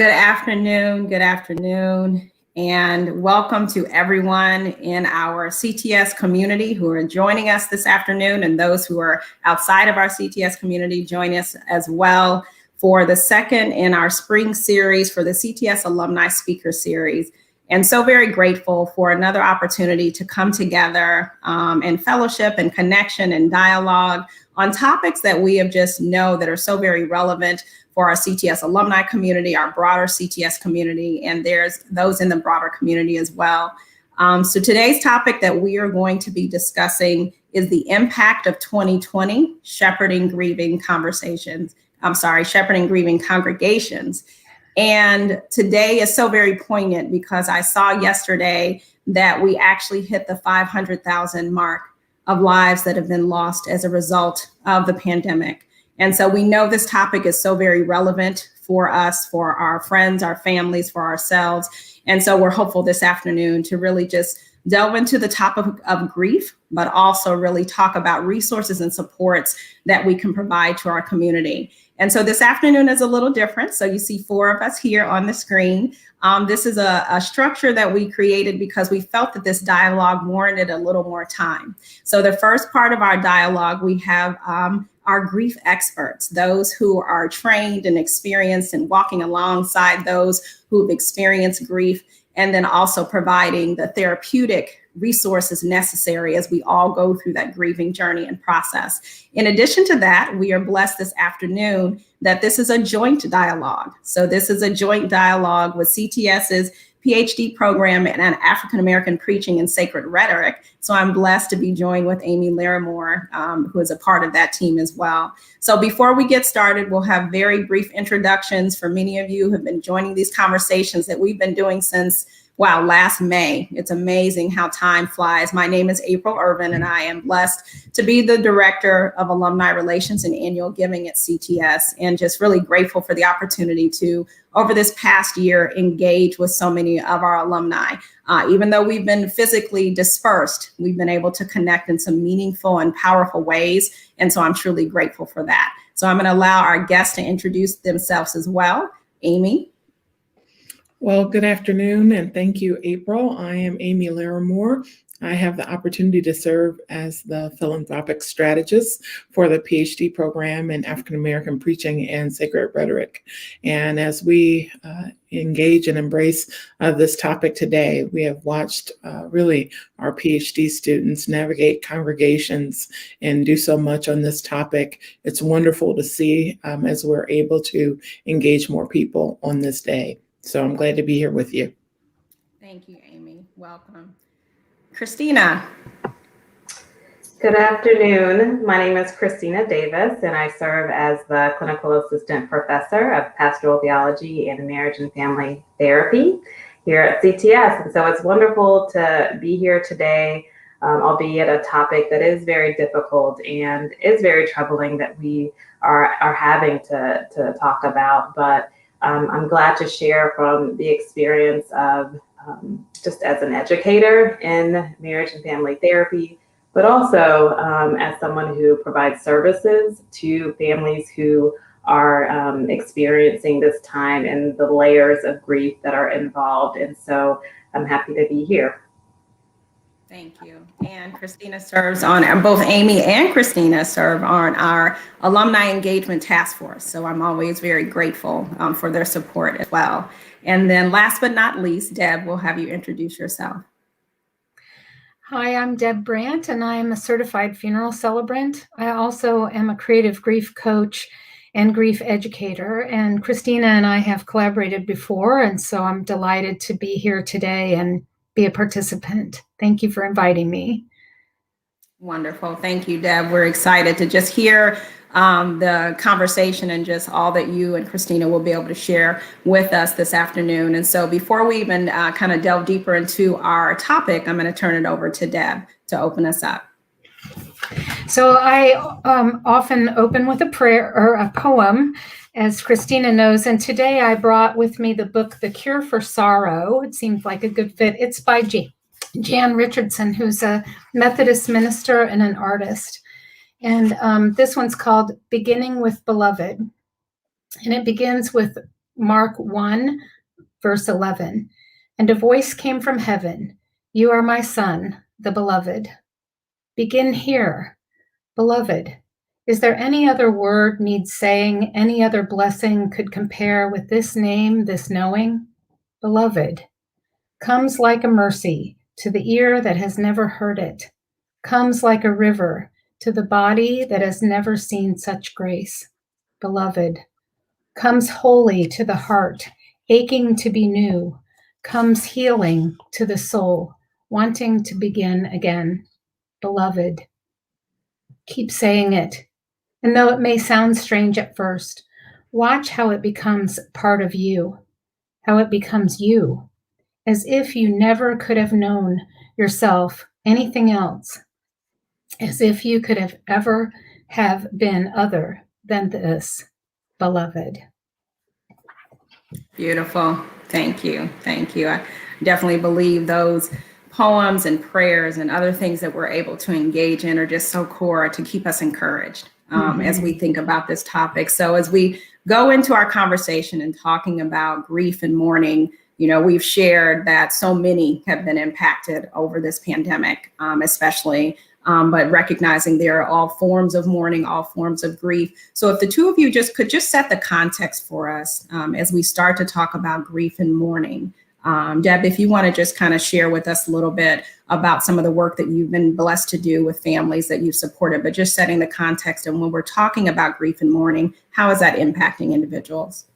Good afternoon, and welcome to everyone in our CTS community who are joining us this afternoon, and those who are outside of our CTS community join us as well for the second in our spring series for the CTS Alumni Speaker Series. And so very grateful for another opportunity to come together in fellowship and connection and dialogue on topics that we have just know that are so very relevant for our CTS alumni community, our broader CTS community, and there's those in the broader community as well. So today's topic that we are going to be discussing is the impact of 2020, shepherding grieving congregations. And today is so very poignant because I saw yesterday that we actually hit the 500,000 mark of lives that have been lost as a result of the pandemic. And so we know this topic is so very relevant for us, for our friends, our families, for ourselves. And so we're hopeful this afternoon to really just delve into the topic of grief, but also really talk about resources and supports that we can provide to our community. And so this afternoon is a little different. So you see four of us here on the screen. This is a structure that we created because we felt that this dialogue warranted a little more time. So the first part of our dialogue, we have our grief experts, those who are trained and experienced and walking alongside those who've experienced grief, and then also providing the therapeutic resources necessary as we all go through that grieving journey and process. In addition to that, we are blessed this afternoon that this is a joint dialogue. So this is a joint dialogue with CTS's PhD program in African American preaching and sacred rhetoric. So I'm blessed to be joined with Amy Larimore, who is a part of that team as well. So before we get started, we'll have very brief introductions for many of you who have been joining these conversations that we've been doing since last May. It's amazing how time flies. My name is April Irvin, and I am blessed to be the Director of Alumni Relations and Annual Giving at CTS, and just really grateful for the opportunity to, over this past year, engage with so many of our alumni. Even though we've been physically dispersed, we've been able to connect in some meaningful and powerful ways, and so I'm truly grateful for that. So I'm going to allow our guests to introduce themselves as well. Amy. Well, good afternoon, and thank you, April. I am Amy Larimore. I have the opportunity to serve as the philanthropic strategist for the PhD program in African American preaching and sacred rhetoric. And as we engage and embrace this topic today, we have watched really our PhD students navigate congregations and do so much on this topic. It's wonderful to see as we're able to engage more people on this day. So I'm glad to be here with you. Thank you, Amy. Welcome. Christina. Good afternoon. My name is Christina Davis, and I serve as the Clinical Assistant Professor of Pastoral Theology and Marriage and Family Therapy here at CTS. And so it's wonderful to be here today, albeit a topic that is very difficult and is very troubling that we are having to talk about. But I'm glad to share from the experience of just as an educator in marriage and family therapy, but also as someone who provides services to families who are experiencing this time and the layers of grief that are involved. And so I'm happy to be here. Thank you. And Christina serves on, both Amy and Christina serve on our Alumni Engagement Task Force. So I'm always very grateful for their support as well. And then last but not least, Deb, we'll have you introduce yourself. Hi, I'm Deb Brandt, and I am a certified funeral celebrant. I also am a creative grief coach and grief educator. And Christina and I have collaborated before, and so I'm delighted to be here today and be a participant. Thank you for inviting me. Wonderful. Thank you, Deb. We're excited to just hear the conversation and just all that you and Christina will be able to share with us this afternoon. And so before we even kind of delve deeper into our topic, I'm going to turn it over to Deb to open us up. So I often open with a prayer or a poem, as Christina knows, and today I brought with me the book, The Cure for Sorrow. It seemed like a good fit. It's by Jan Richardson, who's a Methodist minister and an artist. And this one's called Beginning with Beloved. And it begins with Mark 1, verse 11. And a voice came from heaven, "You are my son, the beloved." Begin here. Beloved, is there any other word needs saying, any other blessing could compare with this name, this knowing? Beloved comes like a mercy to the ear that has never heard it, comes like a river to the body that has never seen such grace. Beloved comes holy to the heart, aching to be new, comes healing to the soul, wanting to begin again. Beloved, keep saying it. And though it may sound strange at first, watch how it becomes part of you, how it becomes you, as if you never could have known yourself anything else, as if you could have ever have been other than this, beloved. Beautiful. Thank you. Thank you. I definitely believe those poems and prayers and other things that we're able to engage in are just so core to keep us encouraged as we think about this topic. So as we go into our conversation and talking about grief and mourning, you know, we've shared that so many have been impacted over this pandemic, especially, but recognizing there are all forms of mourning, all forms of grief. So if the two of you could just set the context for us as we start to talk about grief and mourning. Deb, if you want to just kind of share with us a little bit about some of the work that you've been blessed to do with families that you've supported, but just setting the context. And when we're talking about grief and mourning, how is that impacting individuals?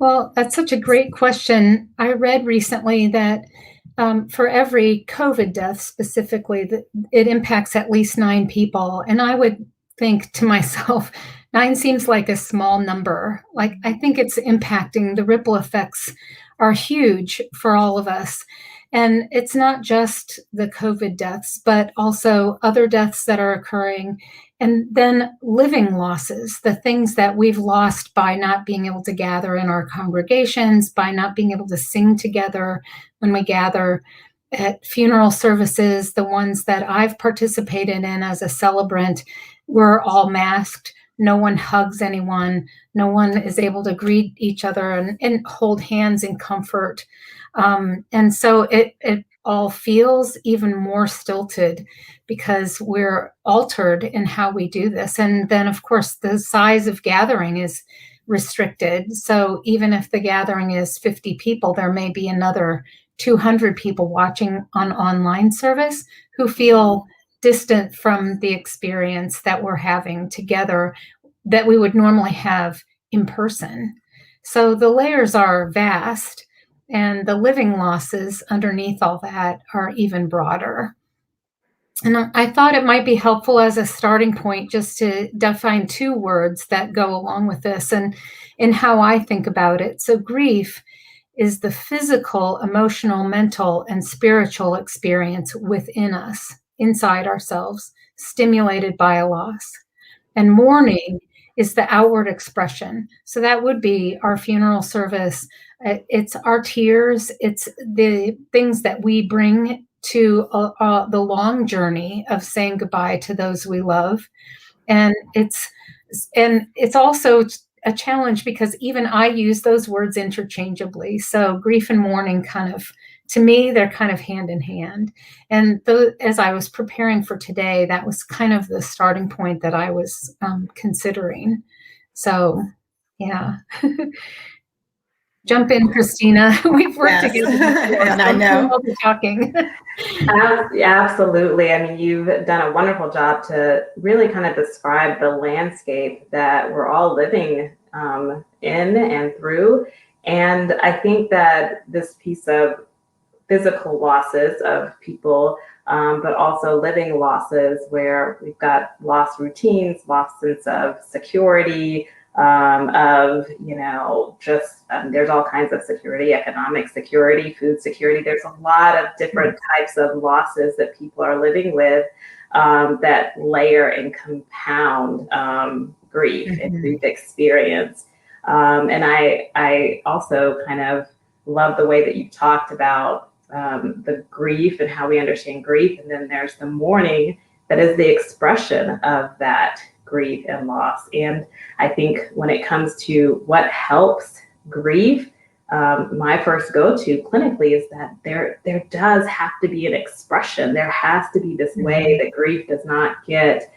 Well, that's such a great question. I read recently that for every COVID death specifically, that it impacts at least 9 people. And I would think to myself, 9 seems like a small number. Like, I think it's impacting, the ripple effects are huge for all of us. And it's not just the COVID deaths, but also other deaths that are occurring. And then living losses, the things that we've lost by not being able to gather in our congregations, by not being able to sing together when we gather at funeral services, the ones that I've participated in as a celebrant, we're all masked. No one hugs anyone. No one is able to greet each other and hold hands in comfort. And so it all feels even more stilted because we're altered in how we do this. And then, of course, the size of gathering is restricted. So even if the gathering is 50 people, there may be another 200 people watching on online service who feel distant from the experience that we're having together that we would normally have in person. So the layers are vast, and the living losses underneath all that are even broader. And I thought it might be helpful as a starting point just to define 2 words that go along with this and in how I think about it. So grief is the physical, emotional, mental, and spiritual experience within us, inside ourselves, stimulated by a loss. And mourning is the outward expression. So that would be our funeral service. It's our tears. It's the things that we bring to the long journey of saying goodbye to those we love. And it's also a challenge because even I use those words interchangeably. So grief and mourning kind of, to me, they're kind of hand in hand. And as I was preparing for today, that was kind of the starting point that I was considering. So, yeah. Jump in, Christina. We've worked together before, and I know. Talking. Absolutely. I mean, you've done a wonderful job to really kind of describe the landscape that we're all living in and through. And I think that this piece of physical losses of people, but also living losses where we've got lost routines, lost sense of security, there's all kinds of security, economic security, food security. There's a lot of different types of losses that people are living with that layer and compound grief and grief experience. And I also kind of love the way that you talked about the grief and how we understand grief. And then there's the mourning that is the expression of that grief and loss. And I think when it comes to what helps grief, my first go-to clinically is that there does have to be an expression. There has to be this way that grief does not get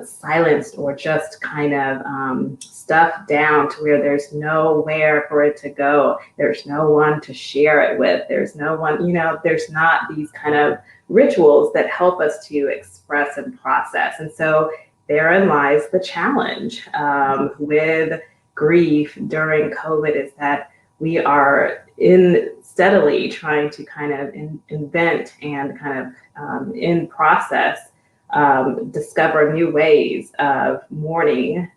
silenced or just kind of stuffed down to where there's nowhere for it to go. There's no one to share it with. There's no one, there's not these kind of rituals that help us to express and process. And so therein lies the challenge with grief during COVID, is that we are steadily trying to kind of invent and kind of in process discover new ways of mourning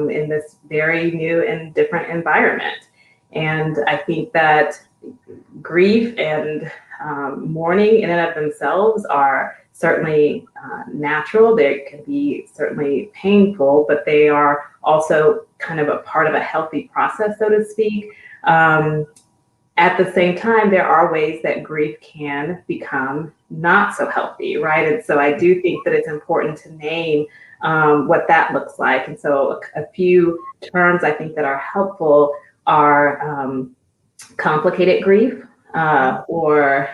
in this very new and different environment. And I think that grief and mourning in and of themselves are certainly natural. They can be certainly painful, but they are also kind of a part of a healthy process, so to speak. At the same time, there are ways that grief can become not so healthy, right? And so I do think that it's important to name what that looks like. And so a few terms I think that are helpful are complicated grief, or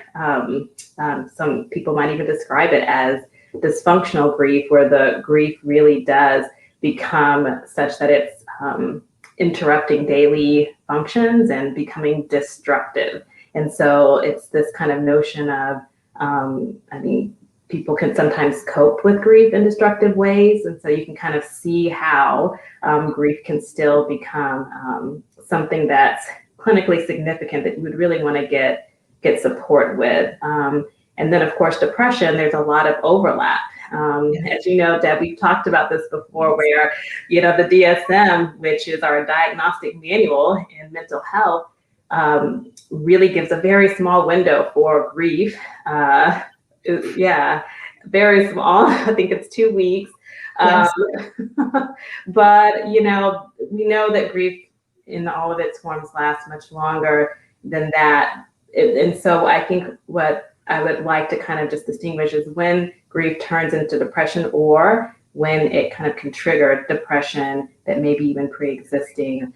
some people might even describe it as dysfunctional grief, where the grief really does become such that it's interrupting daily functions and becoming destructive. And so it's this kind of notion of, people can sometimes cope with grief in destructive ways. And so you can kind of see how grief can still become something that's clinically significant that you would really want to get support with. And then, of course, depression, there's a lot of overlap. As you know, Deb, we've talked about this before, where, the DSM, which is our diagnostic manual in mental health, really gives a very small window for grief. Very small. I think it's 2 weeks. Yes. But, we know that grief in all of its forms lasts much longer than that. And so I think what I would like to kind of just distinguish is when grief turns into depression, or when it kind of can trigger depression that may be even pre-existing.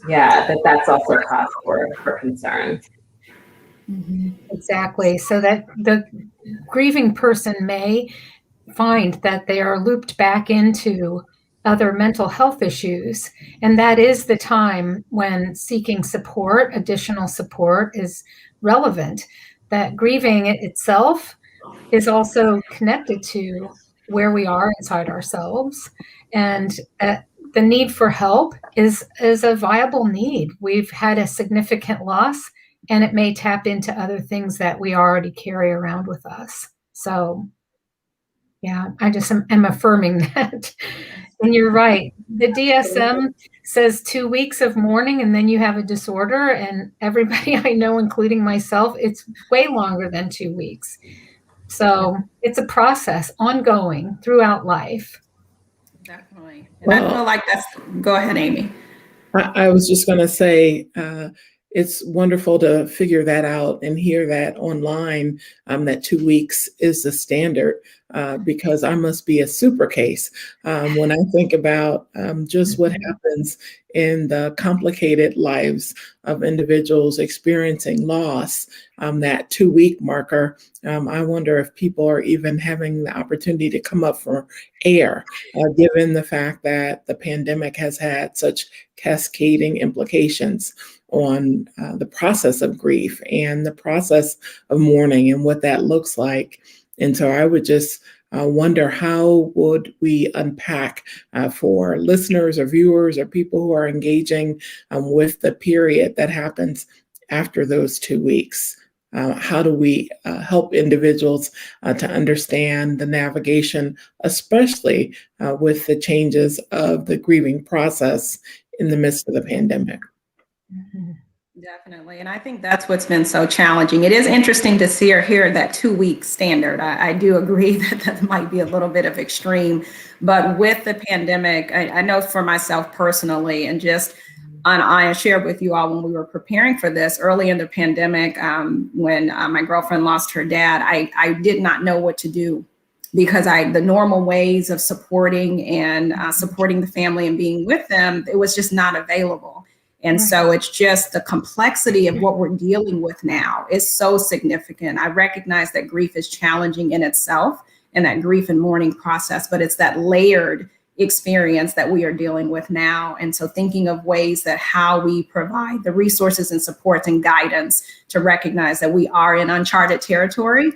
Yes. That's also a cause for concern. Mm-hmm. Exactly. So that the grieving person may find that they are looped back into other mental health issues. And that is the time when seeking support, additional support, is relevant. That grieving itself is also connected to where we are inside ourselves. And the need for help is a viable need. We've had a significant loss, and it may tap into other things that we already carry around with us. So, yeah, I just am affirming that. And you're right. The DSM says 2 weeks of mourning, and then you have a disorder. And everybody I know, including myself, it's way longer than 2 weeks. So it's a process ongoing throughout life. Definitely. And I feel like go ahead, Amy. I was just going to say, it's wonderful to figure that out and hear that online, that 2 weeks is the standard, because I must be a super case when I think about just what happens in the complicated lives of individuals experiencing loss. That 2 week marker, I wonder if people are even having the opportunity to come up for air, given the fact that the pandemic has had such cascading implications on the process of grief and the process of mourning and what that looks like. And so I would just wonder, how would we unpack for listeners or viewers or people who are engaging with the period that happens after those 2 weeks? How do we help individuals to understand the navigation, especially with the changes of the grieving process in the midst of the pandemic? Mm-hmm. Definitely. And I think that's what's been so challenging. It is interesting to see or hear that 2 week standard. I do agree that might be a little bit of extreme, but with the pandemic, I know for myself personally, and just I shared with you all when we were preparing for this early in the pandemic, when my girlfriend lost her dad, I did not know what to do, because the normal ways of supporting and supporting the family and being with them, it was just not available. And Right. so it's just the complexity of what we're dealing with now is so significant. I recognize that grief is challenging in itself and that grief and mourning process, but it's that layered experience that we are dealing with now. And so thinking of ways that how we provide the resources and supports and guidance to recognize that we are in uncharted territory.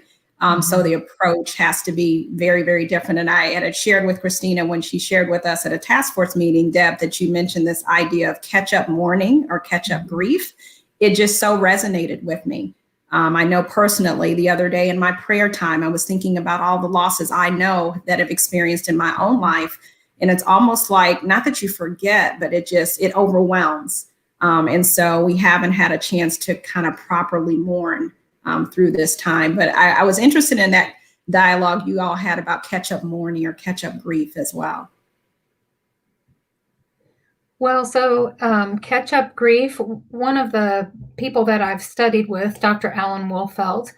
So the approach has to be very, very different. And I had shared with Christina when she shared with us at a task force meeting, Deb, that you mentioned this idea of catch-up mourning or catch-up grief. It just so resonated with me. I know personally the other day in my prayer time, I was thinking about all the losses I know that I've experienced in my own life. And it's almost like, not that you forget, but it overwhelms. And so we haven't had a chance to kind of properly mourn through this time. But I was interested in that dialogue you all had about catch-up mourning or catch-up grief as well. Well, so catch-up grief, one of the people that I've studied with, Dr. Alan Wolfelt,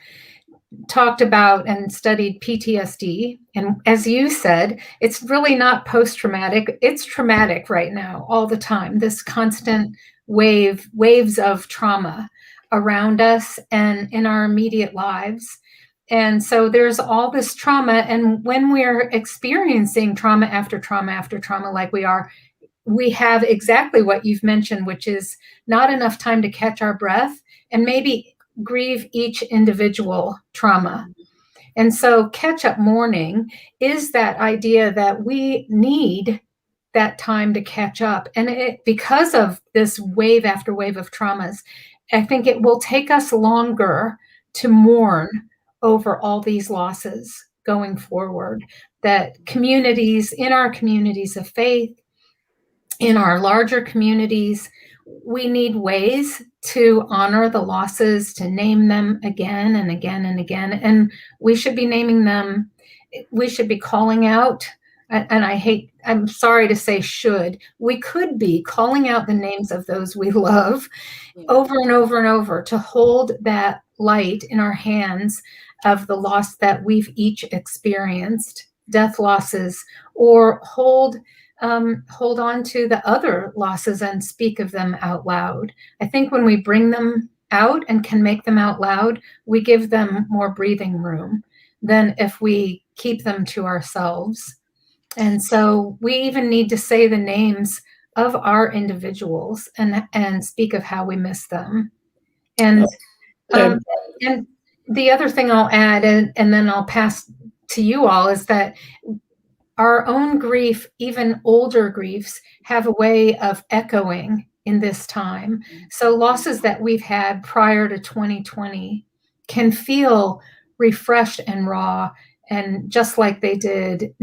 talked about and studied PTSD. And as you said, it's really not post-traumatic. It's traumatic right now, all the time, this constant waves of trauma around us and in our immediate lives. And so there's all this trauma. And when we're experiencing trauma after trauma after trauma, like we have exactly what you've mentioned, which is not enough time to catch our breath and maybe grieve each individual trauma. And so catch-up mourning is that idea that we need that time to catch up. And because of this wave after wave of traumas, I think it will take us longer to mourn over all these losses going forward. That in our communities of faith, in our larger communities, we need ways to honor the losses, to name them again and again and again. And we should be naming them, we should be calling out, and I'm sorry to say we could be calling out the names of those we love over and over and over, to hold that light in our hands of the loss that we've each experienced, death losses, or hold on to the other losses and speak of them out loud. I think when we bring them out and can make them out loud, we give them more breathing room than if we keep them to ourselves. And so we even need to say the names of our individuals and speak of how we miss them. And and the other thing I'll add, and then I'll pass to you all, is that our own grief, even older griefs, have a way of echoing in this time. So losses that we've had prior to 2020 can feel refreshed and raw, and just like they did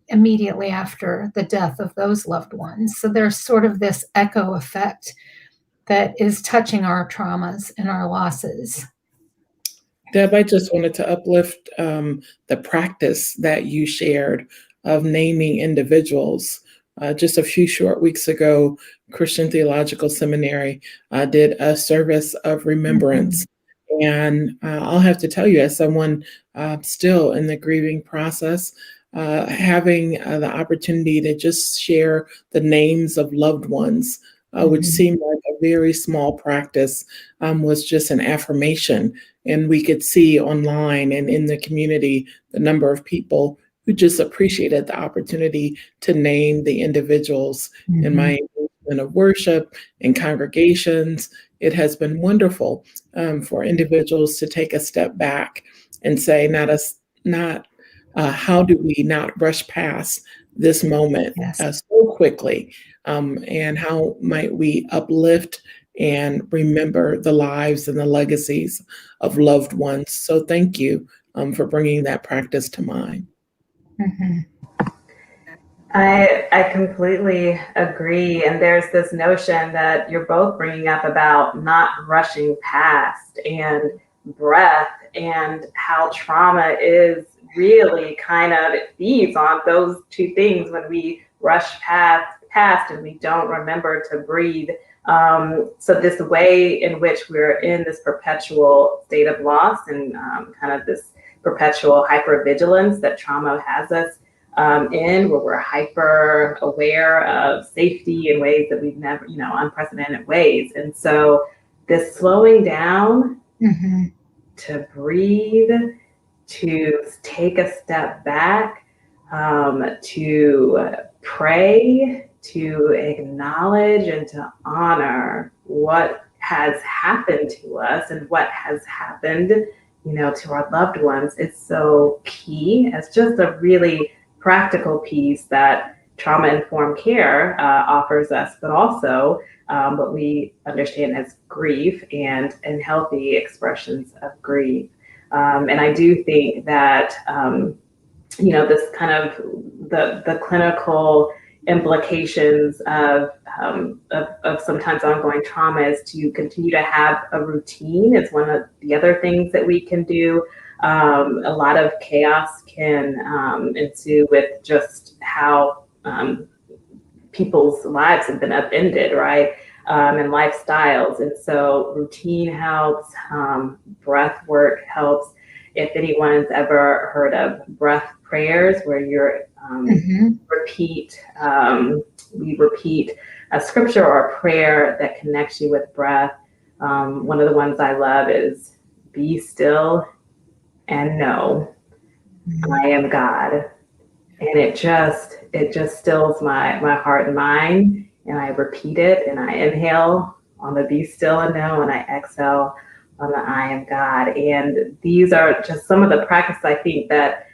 immediately after the death of those loved ones. So there's sort of this echo effect that is touching our traumas and our losses. Deb, I just wanted to uplift the practice that you shared of naming individuals. Just a few short weeks ago, Christian Theological Seminary did a service of remembrance. And I'll have to tell you, as someone still in the grieving process, having the opportunity to just share the names of loved ones, which seemed like a very small practice, was just an affirmation. And we could see online and in the community the number of people who just appreciated the opportunity to name the individuals in my engagement of worship and congregations. It has been wonderful for individuals to take a step back and say, how do we not rush past this moment so quickly? And how might we uplift and remember the lives and the legacies of loved ones? So thank you for bringing that practice to mind. I completely agree. And there's this notion that you're both bringing up about not rushing past and breath, and how trauma is really it feeds on those two things when we rush past and we don't remember to breathe. So this way in which we're in this perpetual state of loss and kind of this perpetual hypervigilance that trauma has us in, where we're hyper aware of safety in ways that we've never, unprecedented ways. And so this slowing down to breathe, to take a step back, to pray, to acknowledge and to honor what has happened to us and what has happened, to our loved ones is so key. It's just a really practical piece that trauma-informed care offers us, but also what we understand as grief and healthy expressions of grief. And I do think that, this kind of the clinical implications of sometimes ongoing trauma is to continue to have a routine. It's one of the other things that we can do. A lot of chaos can ensue with just how people's lives have been upended, right? And lifestyles. And so routine helps, breath work helps. If anyone's ever heard of breath prayers, where you're we repeat a scripture or a prayer that connects you with breath. One of the ones I love is "Be still and know I am God," and it just stills my heart and mind. And I repeat it, and I inhale on the "Be still and know," and I exhale on the "I am God." And these are just some of the practices I think that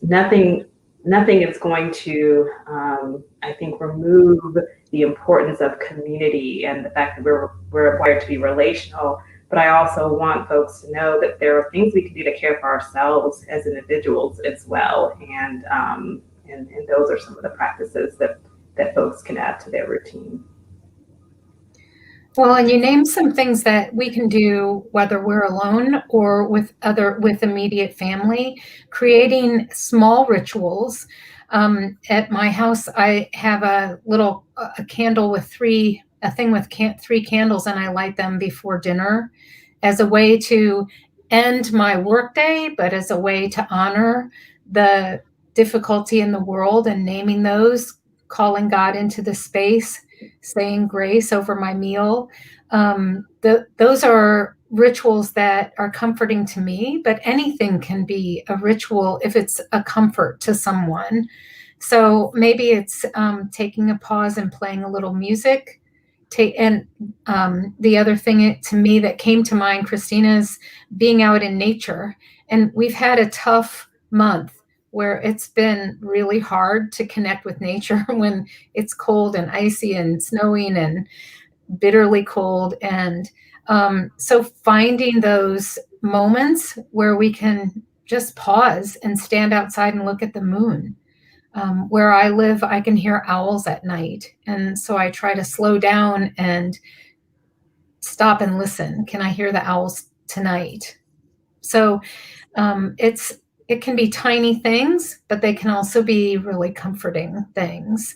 nothing is going to, I think, remove the importance of community and the fact that we're required to be relational. But I also want folks to know that there are things we can do to care for ourselves as individuals as well. And those are some of the practices that folks can add to their routine. Well, and you named some things that we can do, whether we're alone or with immediate family, creating small rituals. At my house, I have a candle with three candles, and I light them before dinner as a way to end my workday, but as a way to honor the difficulty in the world and naming those, calling God into the space, saying grace over my meal. Those are rituals that are comforting to me, but anything can be a ritual if it's a comfort to someone. So maybe it's taking a pause and playing a little music. The other thing to me that came to mind, Christina, is being out in nature. And we've had a tough month where it's been really hard to connect with nature when it's cold and icy and snowing and bitterly cold. And so finding those moments where we can just pause and stand outside and look at the moon. Where I live, I can hear owls at night. And so I try to slow down and stop and listen. Can I hear the owls tonight? So it can be tiny things, but they can also be really comforting things.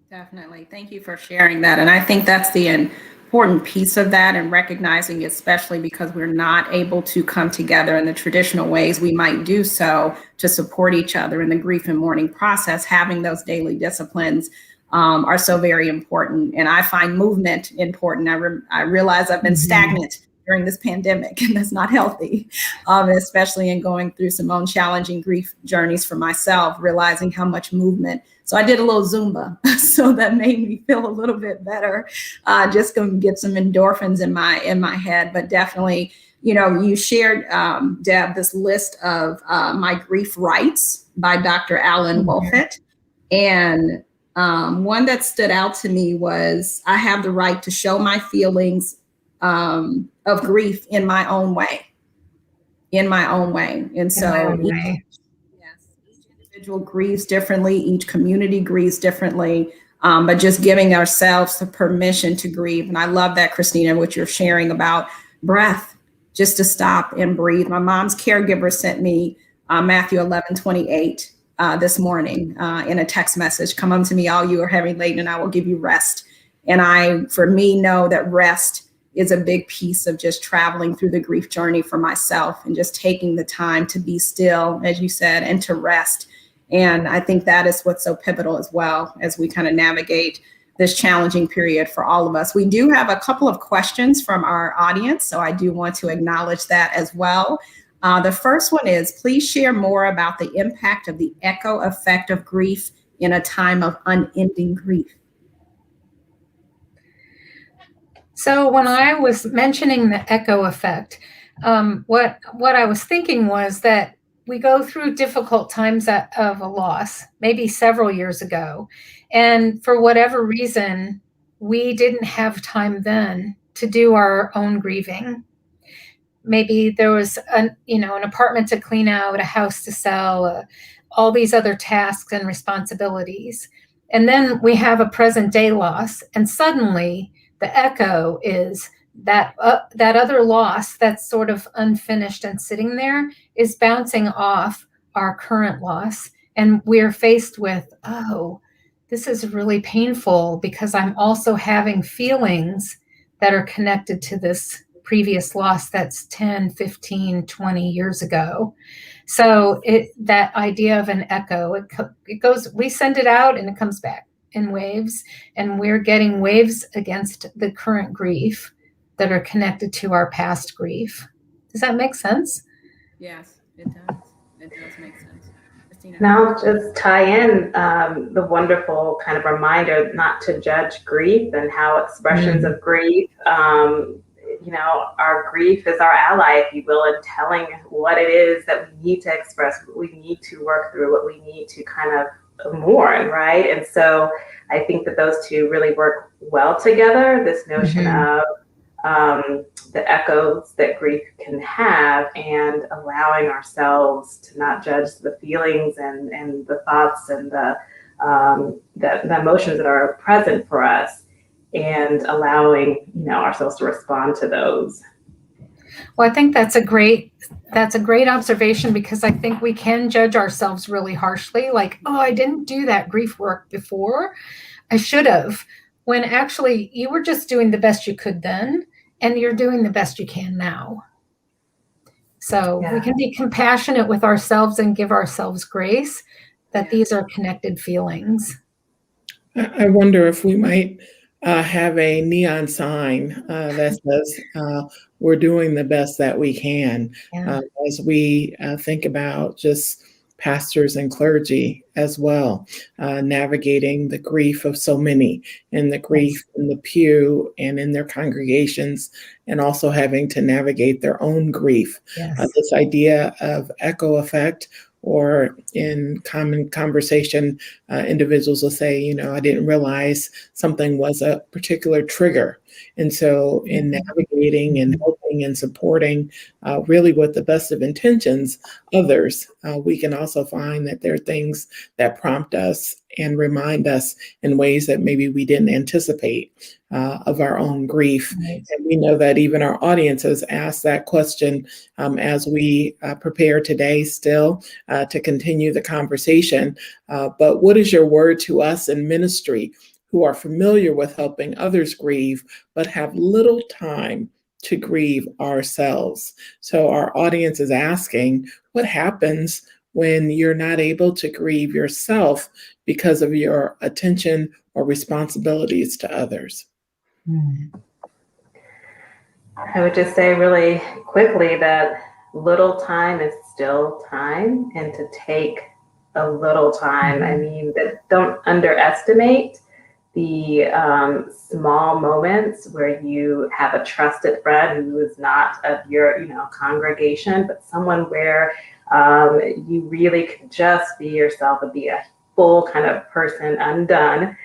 Definitely. Thank you for sharing that. And I think that's the important piece of that, and recognizing, especially because we're not able to come together in the traditional ways we might do so to support each other in the grief and mourning process, having those daily disciplines are so very important. And I find movement important. I realize I've been stagnant during this pandemic, and that's not healthy, especially in going through some own challenging grief journeys for myself, realizing how much movement. So I did a little Zumba, so that made me feel a little bit better, just going to get some endorphins in my head. But definitely, you shared, Deb, this list of My Grief Rights by Dr. Alan Wolfett. And one that stood out to me was, I have the right to show my feelings of grief in my own way. And so each individual grieves differently, each community grieves differently, but just giving ourselves the permission to grieve. And I love that, Christina, what you're sharing about breath, just to stop and breathe. My mom's caregiver sent me Matthew 11:28 this morning in a text message. Come unto me, all you are heavy laden, and I will give you rest. And I, for me, know that rest is a big piece of just traveling through the grief journey for myself and just taking the time to be still, as you said, and to rest. And I think that is what's so pivotal as well as we kind of navigate this challenging period for all of us. We do have a couple of questions from our audience, so I do want to acknowledge that as well. The first one is, please share more about the impact of the echo effect of grief in a time of unending grief. So when I was mentioning the echo effect, what I was thinking was that we go through difficult times of a loss, maybe several years ago, and for whatever reason, we didn't have time then to do our own grieving. Maybe there was an apartment to clean out, a house to sell, all these other tasks and responsibilities. And then we have a present day loss, and suddenly the echo is that other loss that's sort of unfinished and sitting there is bouncing off our current loss. And we're faced with, oh, this is really painful because I'm also having feelings that are connected to this previous loss that's 10, 15, 20 years ago. So that idea of an echo, it goes, we send it out and it comes back in waves, and we're getting waves against the current grief that are connected to our past grief. Does that make sense? Yes, it does. It does make sense. Christina? Now, just tie in the wonderful kind of reminder not to judge grief and how expressions of grief, our grief is our ally, if you will, in telling what it is that we need to express, what we need to work through, what we need to kind of mourn, right? And so I think that those two really work well together, this notion of the echoes that grief can have, and allowing ourselves to not judge the feelings and the thoughts and the emotions that are present for us, and allowing ourselves to respond to those. Well, I think that's a great observation, because I think we can judge ourselves really harshly, like, oh, I didn't do that grief work before, I should have, when actually you were just doing the best you could then, and you're doing the best you can now. So we can be compassionate with ourselves and give ourselves grace that these are connected feelings. I wonder if we might have a neon sign that says we're doing the best that we can, as we think about just pastors and clergy as well, navigating the grief of so many, and the grief in the pew and in their congregations, and also having to navigate their own grief. This idea of echo effect, or in common conversation, individuals will say, I didn't realize something was a particular trigger. And so in navigating and helping and supporting really with the best of intentions others, we can also find that there are things that prompt us and remind us in ways that maybe we didn't anticipate of our own grief. And we know that even our audience has asked that question as we prepare today still to continue the conversation. But what is your word to us in ministry who are familiar with helping others grieve, but have little time to grieve ourselves? So our audience is asking, what happens when you're not able to grieve yourself because of your attention or responsibilities to others? I would just say really quickly that little time is still time, and to take a little time. I mean, that don't underestimate the small moments where you have a trusted friend who is not of your congregation, but someone where you really can just be yourself and be a full kind of person undone,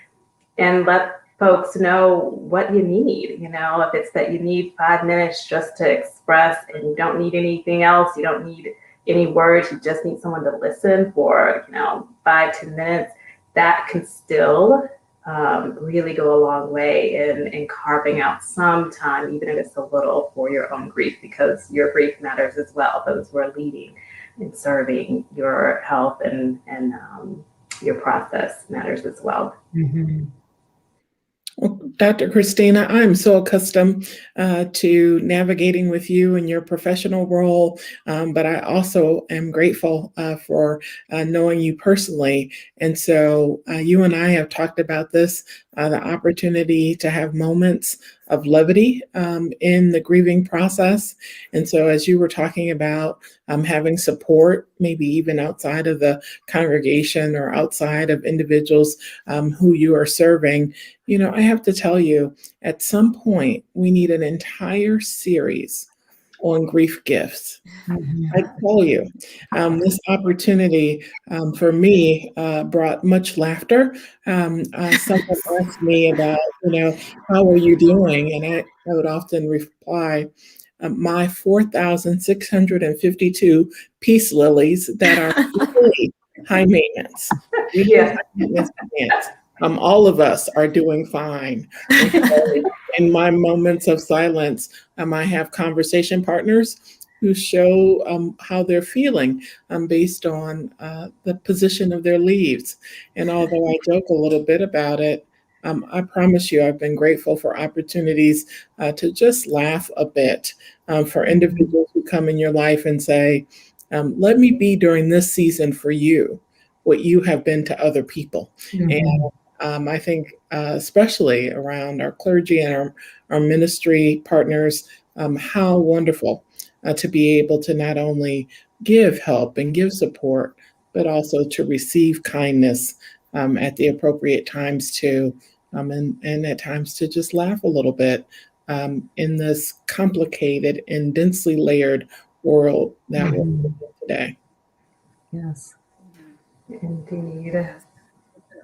and let folks know what you need. If it's that you need 5 minutes just to express, and you don't need anything else, you don't need any words, you just need someone to listen for 5-10 minutes, that can still really go a long way in carving out some time, even if it's a little, for your own grief, because your grief matters as well. Those who are leading and serving your health and your process matters as well. Well, Dr. Christina, I'm so accustomed to navigating with you in your professional role, but I also am grateful for knowing you personally. And so you and I have talked about this, the opportunity to have moments of levity in the grieving process. And so as you were talking about having support, maybe even outside of the congregation or outside of individuals who you are serving, you know, I have to tell you, at some point, we need an entire series on grief gifts. I tell you, this opportunity for me brought much laughter. Someone asked me about, you know, how are you doing? And I would often reply, my 4,652 peace lilies that are really high maintenance. Really Yeah. high maintenance plants. All of us are doing fine. And so in my moments of silence, I have conversation partners who show how they're feeling based on the position of their leaves. And although I joke a little bit about it, I promise you I've been grateful for opportunities to just laugh a bit for individuals who come in your life and say, let me be during this season for you what you have been to other people. And I think especially around our clergy and our ministry partners, how wonderful to be able to not only give help and give support, but also to receive kindness at the appropriate times too, and at times to just laugh a little bit in this complicated and densely layered world that we're living in today. Yes, indeed. Yes.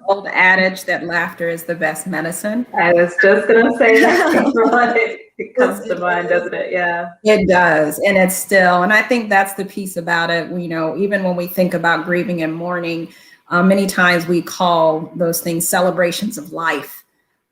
Old adage that laughter is the best medicine. I was just going to say that. It comes to mind, doesn't it? Yeah. It does. And it's still, and I think that's the piece about it. You know, even when we think about grieving and mourning, many times we call those things celebrations of life.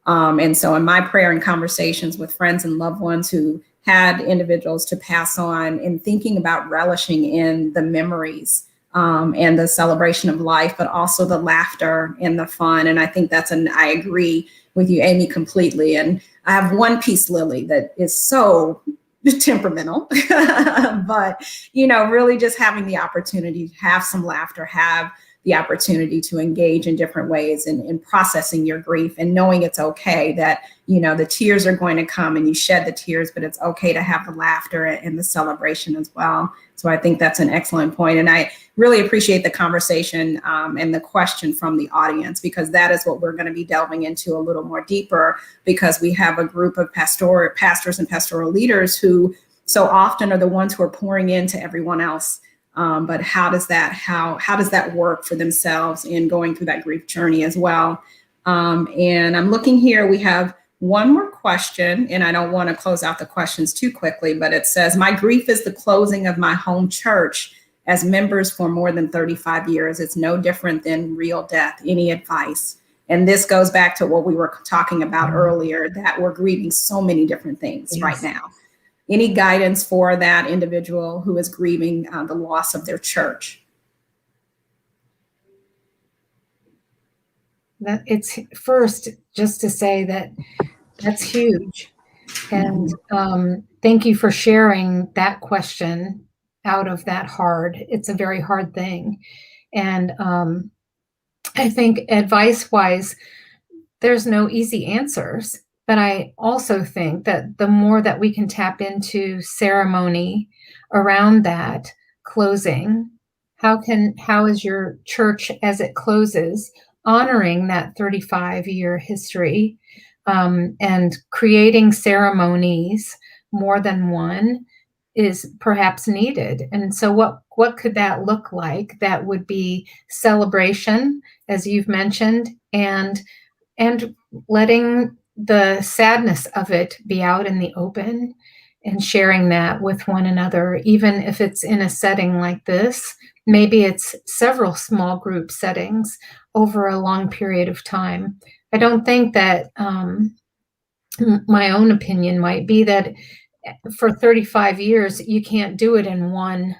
And so in my prayer and conversations with friends and loved ones who had individuals to pass on, and thinking about relishing in the memories and the celebration of life, but also the laughter and the fun. And I think I agree with you, Amy, completely. And I have one peace lily that is so temperamental, but, you know, really just having the opportunity to have some laughter, have the opportunity to engage in different ways in processing your grief and knowing it's okay that, you know, the tears are going to come and you shed the tears, but it's okay to have the laughter and the celebration as well. So I think that's an excellent point. And I really appreciate the conversation and the question from the audience, because that is what we're going to be delving into a little more deeper, because we have a group of pastors and pastoral leaders who so often are the ones who are pouring into everyone else. But how does that work for themselves in going through that grief journey as well? And I'm looking here, we have one more question, and I don't want to close out the questions too quickly, but it says, my grief is the closing of my home church as members for more than 35 years. It's no different than real death. Any advice? And this goes back to what we were talking about earlier, that we're grieving so many different things right now. Any guidance for that individual who is grieving the loss of their church? That it's first just to say that that's huge. And thank you for sharing that question out of that hard. It's a very hard thing. And I think advice-wise, there's no easy answers. But I also think that the more that we can tap into ceremony around that closing, how is your church as it closes honoring that 35-year history and creating ceremonies, more than one, is perhaps needed. And so what could that look like? That would be celebration, as you've mentioned, and letting the sadness of it be out in the open and sharing that with one another, even if it's in a setting like this. Maybe it's several small group settings over a long period of time. I don't think that my own opinion might be that for 35 years, you can't do it in one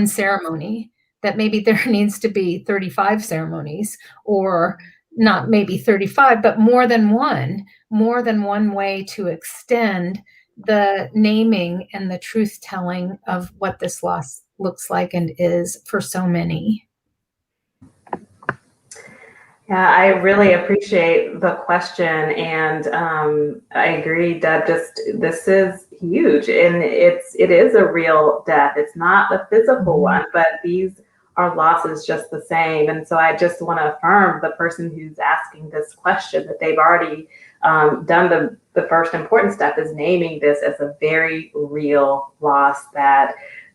ceremony, that maybe there needs to be 35 ceremonies, or not maybe 35, but more than one way to extend the naming and the truth telling of what this loss looks like and is for so many. Yeah, I really appreciate the question, and I agree, Deb. This is huge, and it is a real death. It's not a physical one, but these are losses just the same. And so I just want to affirm the person who's asking this question that they've already done the first important step, is naming this as a very real loss that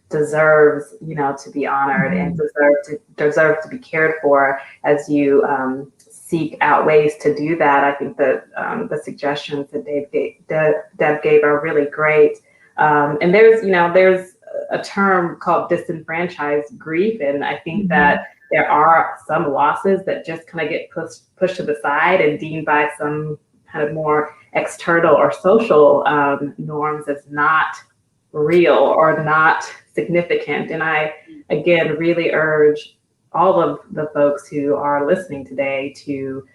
deserves, to be honored and deserves to be cared for. As you seek out ways to do that, I think that the suggestions that Deb gave are really great. And there's a term called disenfranchised grief, and I think that there are some losses that just kind of get pushed to the side and deemed by some kind of more external or social norms as not real or not significant. And I, again, really urge all of the folks who are listening today to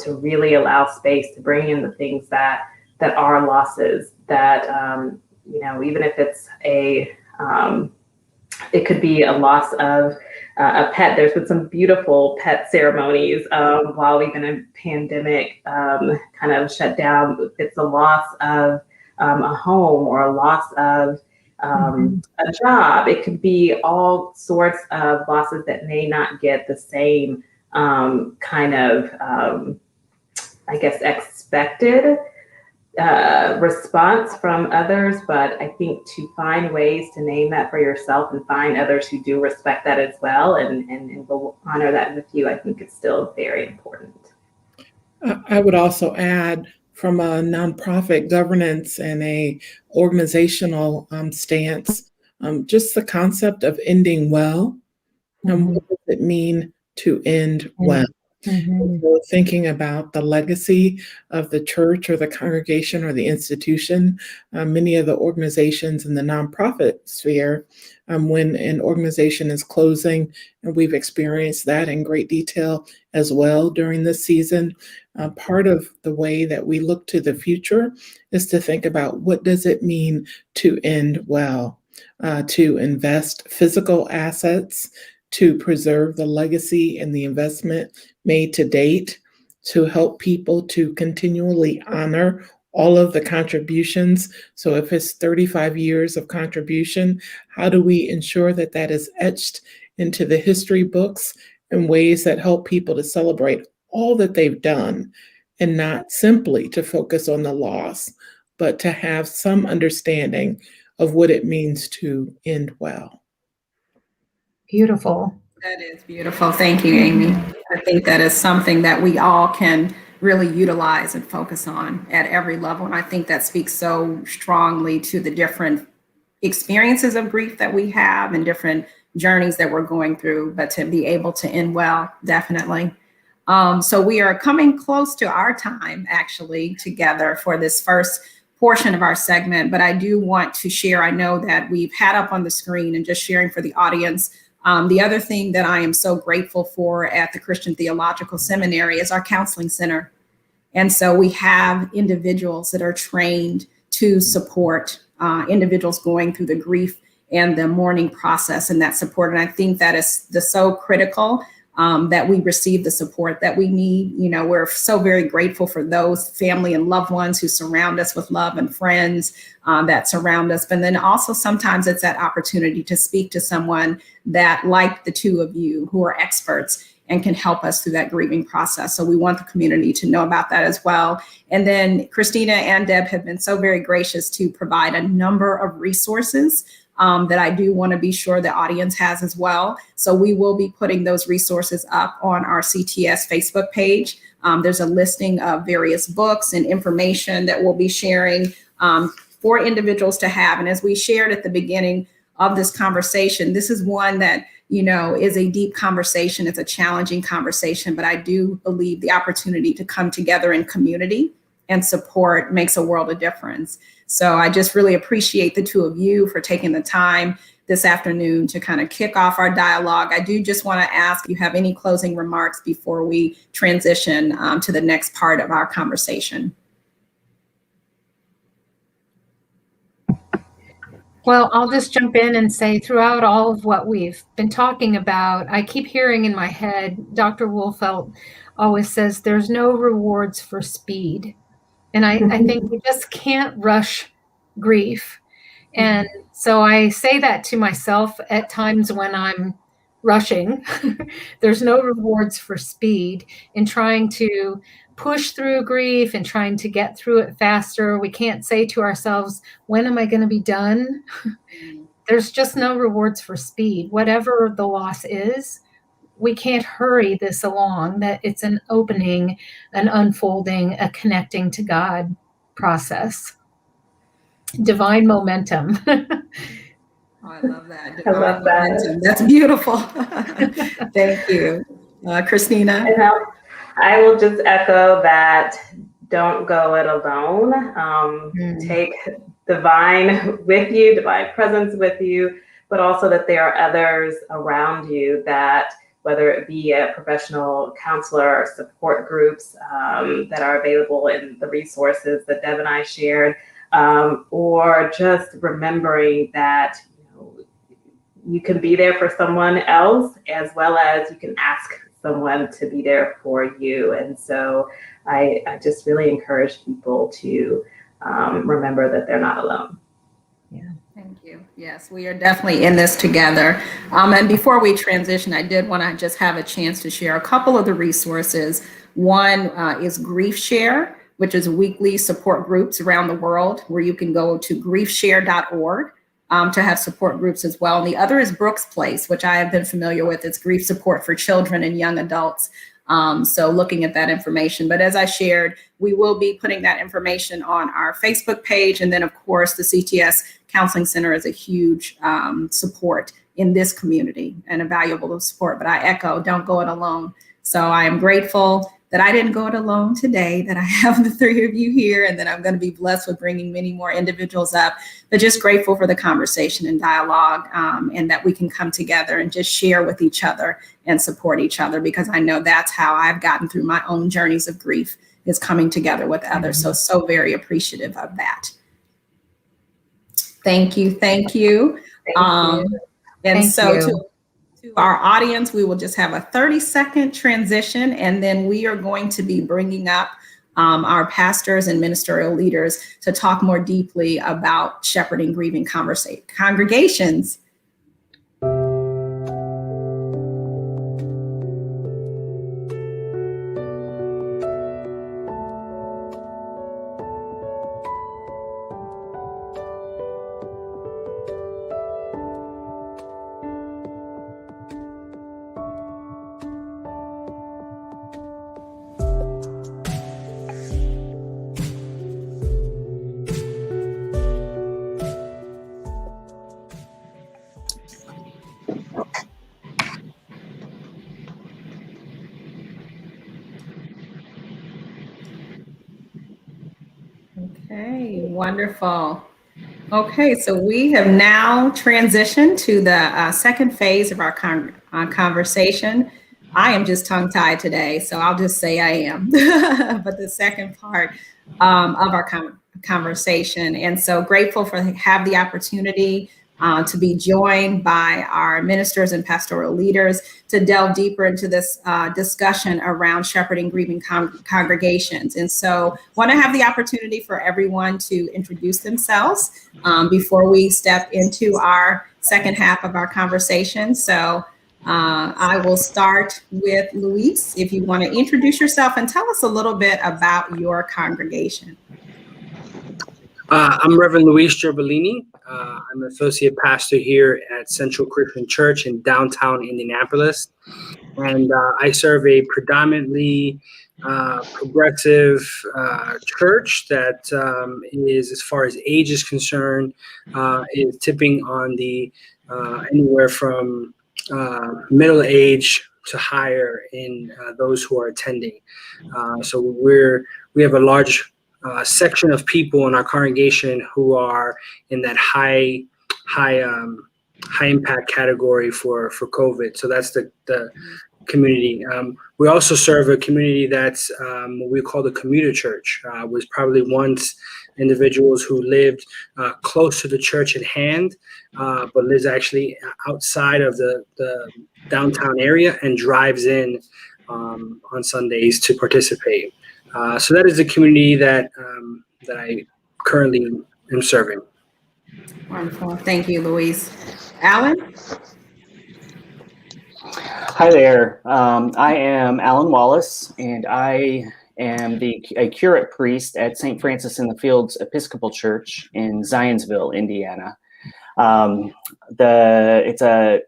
really allow space to bring in the things that are losses, that even if it's it could be a loss of a pet. There's been some beautiful pet ceremonies while we've been in pandemic kind of shut down. It's a loss of a home or a loss of a job. It could be all sorts of losses that may not get the same kind of, I guess, expected response from others. But I think to find ways to name that for yourself and find others who do respect that as well and will honor that with you, I think it's still very important. I would also add, from a nonprofit governance and a organizational stance, just the concept of ending well. What does it mean to end well? So thinking about the legacy of the church or the congregation or the institution, many of the organizations in the nonprofit sphere, when an organization is closing, and we've experienced that in great detail as well during this season, part of the way that we look to the future is to think about, what does it mean to end well, to invest physical assets, to preserve the legacy and the investment made to date, to help people to continually honor all of the contributions. So if it's 35 years of contribution, how do we ensure that that is etched into the history books in ways that help people to celebrate all that they've done, and not simply to focus on the loss, but to have some understanding of what it means to end well. Beautiful. That is beautiful. Thank you, Amy. I think that is something that we all can really utilize and focus on at every level. And I think that speaks so strongly to the different experiences of grief that we have and different journeys that we're going through, but to be able to end well, definitely. So we are coming close to our time actually together for this first portion of our segment, but I do want to share, I know that we've had up on the screen and just sharing for the audience. The other thing that I am so grateful for at the Christian Theological Seminary is our counseling center. And so we have individuals that are trained to support individuals going through the grief and the mourning process and that support. And I think that is so critical that we receive the support that we need. We're so very grateful for those family and loved ones who surround us with love and friends that surround us. But then also sometimes it's that opportunity to speak to someone that, like the two of you, who are experts and can help us through that grieving process. So we want the community to know about that as well. And then Christina and Deb have been so very gracious to provide a number of resources that I do want to be sure the audience has as well. So we will be putting those resources up on our CTS Facebook page. There's a listing of various books and information that we'll be sharing for individuals to have. And as we shared at the beginning of this conversation, this is one that, is a deep conversation. It's a challenging conversation, but I do believe the opportunity to come together in community and support makes a world of difference. So I just really appreciate the two of you for taking the time this afternoon to kind of kick off our dialogue. I do just want to ask if you have any closing remarks before we transition to the next part of our conversation. Well, I'll just jump in and say throughout all of what we've been talking about, I keep hearing in my head, Dr. Wolfelt always says there's no rewards for speed. And I think we just can't rush grief. And so I say that to myself at times when I'm rushing. There's no rewards for speed in trying to push through grief and trying to get through it faster. We can't say to ourselves, when am I going to be done? There's just no rewards for speed. Whatever the loss is, we can't hurry this along, that it's an opening, an unfolding, a connecting to God process. Divine momentum. Oh, I love that. I love that. Momentum. That's beautiful. Thank you. Christina? And I will just echo that. Don't go it alone. Take divine with you, divine presence with you, but also that there are others around you that, whether it be a professional counselor or support groups that are available in the resources that Deb and I shared, or just remembering that you can be there for someone else as well as you can ask someone to be there for you. And so I just really encourage people to remember that they're not alone. Yeah, thank you. Yes, we are definitely in this together. And before we transition, I did want to just have a chance to share a couple of the resources. One is Grief Share, which is weekly support groups around the world, where you can go to griefshare.org to have support groups as well. And the other is Brooks Place, which I have been familiar with. It's grief support for children and young adults. So looking at that information. But as I shared, we will be putting that information on our Facebook page. And then, of course, the CTS Counseling Center is a huge support in this community and a valuable support. But I echo, don't go it alone. So I am grateful that I didn't go it alone today, that I have the three of you here, and that I'm going to be blessed with bringing many more individuals up, but just grateful for the conversation and dialogue, and that we can come together and just share with each other and support each other, because I know that's how I've gotten through my own journeys of grief, is coming together with others. So very appreciative of that. Thank you. Thank you. And Thank so you. To our audience, we will just have a 30-second transition, and then we are going to be bringing up our pastors and ministerial leaders to talk more deeply about shepherding grieving congregations. Okay, wonderful. Okay, so we have now transitioned to the second phase of our conversation. I am just tongue-tied today, so I'll just say I am. But the second part of our conversation, and so grateful for have the opportunity to be joined by our ministers and pastoral leaders to delve deeper into this discussion around shepherding grieving congregations. And so want to have the opportunity for everyone to introduce themselves before we step into our second half of our conversation. So I will start with Luis. If you want to introduce yourself and tell us a little bit about your congregation. I'm Reverend Luis Gerbolini. I'm an associate pastor here at Central Christian Church in downtown Indianapolis. And I serve a predominantly progressive church that is, as far as age is concerned, is tipping on the anywhere from middle age to higher in those who are attending. So we have a large section of people in our congregation who are in that high high impact category for COVID. So that's the community. We also serve a community that's what we call the commuter church, was probably once individuals who lived close to the church at hand, but lives actually outside of the downtown area and drives in on Sundays to participate. So that is the community that I currently am serving. Wonderful. Thank you, Louise. Alan? Hi there. I am Alan Wallace, and I am a curate priest at St. Francis in the Fields Episcopal Church in Zionsville, Indiana. It's a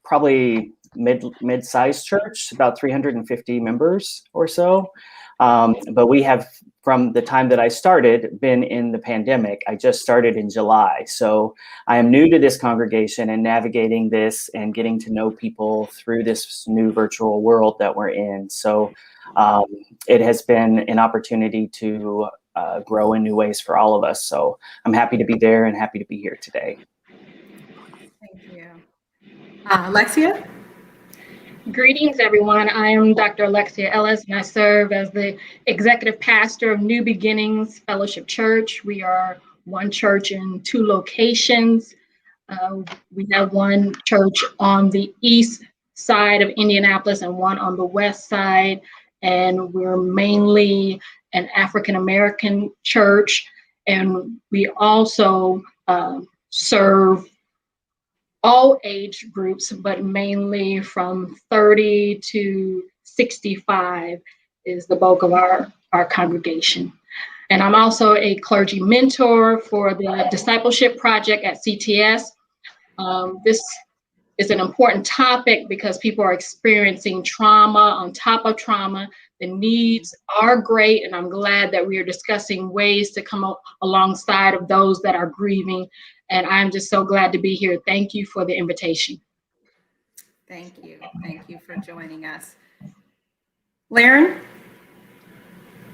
probably mid-sized church, about 350 members or so. But we have, from the time that I started, been in the pandemic. I just started in July. So I am new to this congregation and navigating this and getting to know people through this new virtual world that we're in. So it has been an opportunity to grow in new ways for all of us. So I'm happy to be there and happy to be here today. Thank you. Alexia? Greetings, everyone. I am Dr. Alexia Ellis, and I serve as the executive pastor of New Beginnings Fellowship Church. We are one church in 2 locations. We have one church on the east side of Indianapolis and one on the west side, and we're mainly an African-American church, and we also serve all age groups, but mainly from 30 to 65 is the bulk of our congregation. And I'm also a clergy mentor for the discipleship project at CTS. This is an important topic because people are experiencing trauma on top of trauma. The needs are great, and I'm glad that we are discussing ways to come alongside of those that are grieving. And I'm just so glad to be here. Thank you for the invitation. Thank you. Thank you for joining us. Laren?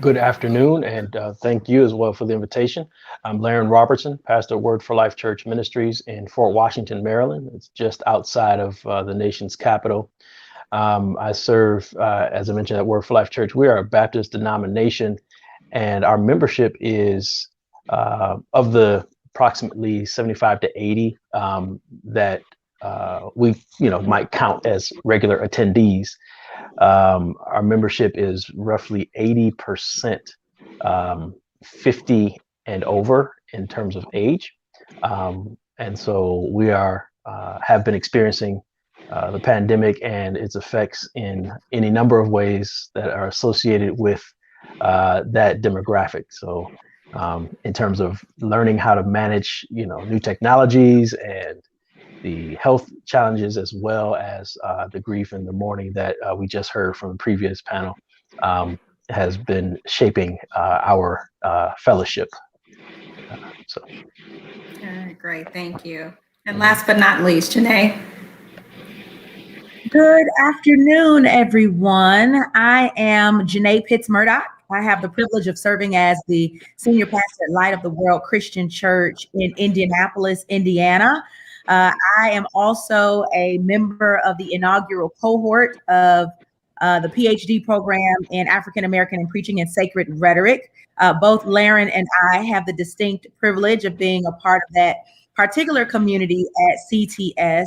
Good afternoon, and thank you as well for the invitation. I'm Laren Robertson, pastor of Word for Life Church Ministries in Fort Washington, Maryland. It's just outside of the nation's capital. I serve, as I mentioned, at Word for Life Church. We are a Baptist denomination, and our membership is of the approximately 75 to 80 that we might count as regular attendees. Our membership is roughly 80% 50 and over in terms of age. And so we have been experiencing the pandemic and its effects in any number of ways that are associated with that demographic. So in terms of learning how to manage, new technologies and the health challenges, as well as the grief and the mourning that we just heard from the previous panel, has been shaping our fellowship. All right, great, thank you. And last but not least, Janae. Good afternoon, everyone. I am Janae Pitts-Murdoch. I have the privilege of serving as the senior pastor at Light of the World Christian Church in Indianapolis, Indiana. I am also a member of the inaugural cohort of the PhD program in African American and Preaching and Sacred Rhetoric. Both Laren and I have the distinct privilege of being a part of that particular community at CTS.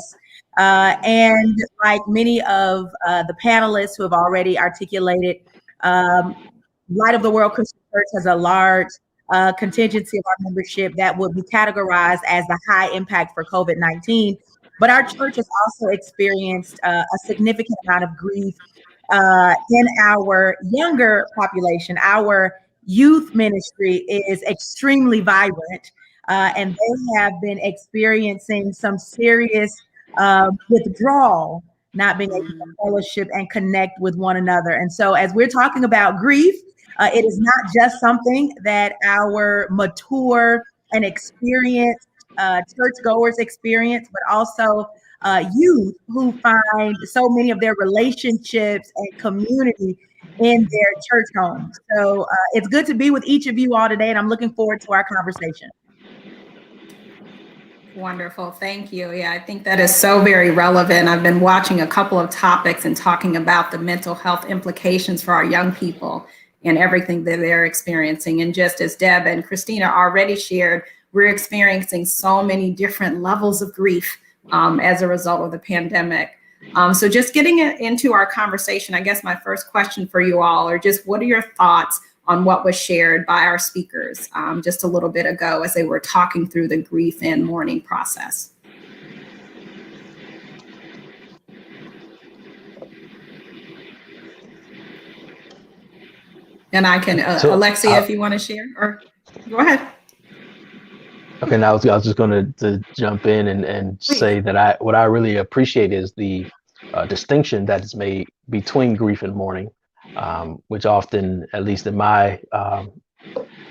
And like many of the panelists who have already articulated, Light of the World Christian Church has a large contingency of our membership that would be categorized as the high impact for COVID-19. But our church has also experienced a significant amount of grief in our younger population. Our youth ministry is extremely vibrant, and they have been experiencing some serious withdrawal, not being able to fellowship and connect with one another. And so as we're talking about grief, it is not just something that our mature and experienced churchgoers experience, but also youth who find so many of their relationships and community in their church homes. So it's good to be with each of you all today, and I'm looking forward to our conversation. Wonderful. Thank you. Yeah, I think that is so very relevant. I've been watching a couple of topics and talking about the mental health implications for our young people and everything that they're experiencing. And just as Deb and Christina already shared, we're experiencing so many different levels of grief as a result of the pandemic. So just getting into our conversation, I guess my first question for you all are just what are your thoughts on what was shared by our speakers just a little bit ago as they were talking through the grief and mourning process? And I can, Alexia, if you want to share, or go ahead. Okay, now I was just going to jump in and say that what I really appreciate is the distinction that is made between grief and mourning, which often, at least in my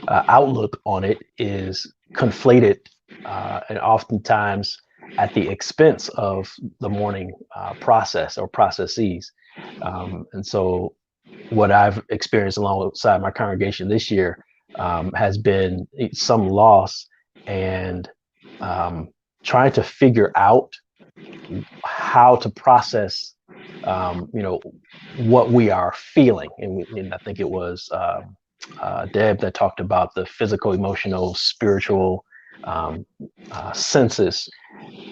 outlook on it, is conflated and oftentimes at the expense of the mourning process or processes. And so what I've experienced alongside my congregation this year has been some loss and trying to figure out how to process, what we are feeling. And I think it was Deb that talked about the physical, emotional, spiritual senses,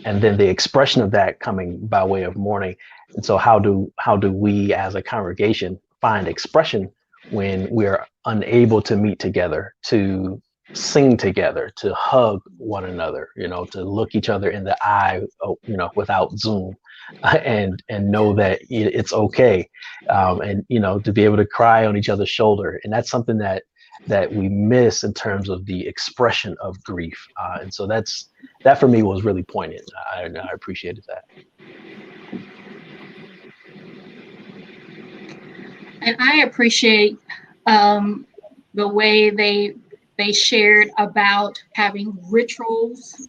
and then the expression of that coming by way of mourning. And so how do we as a congregation find expression when we're unable to meet together, to sing together, to hug one another, to look each other in the eye, without Zoom, and know that it's okay, and to be able to cry on each other's shoulder. And that's something that we miss in terms of the expression of grief. And so that for me was really poignant. I appreciated that. And I appreciate the way they shared about having rituals,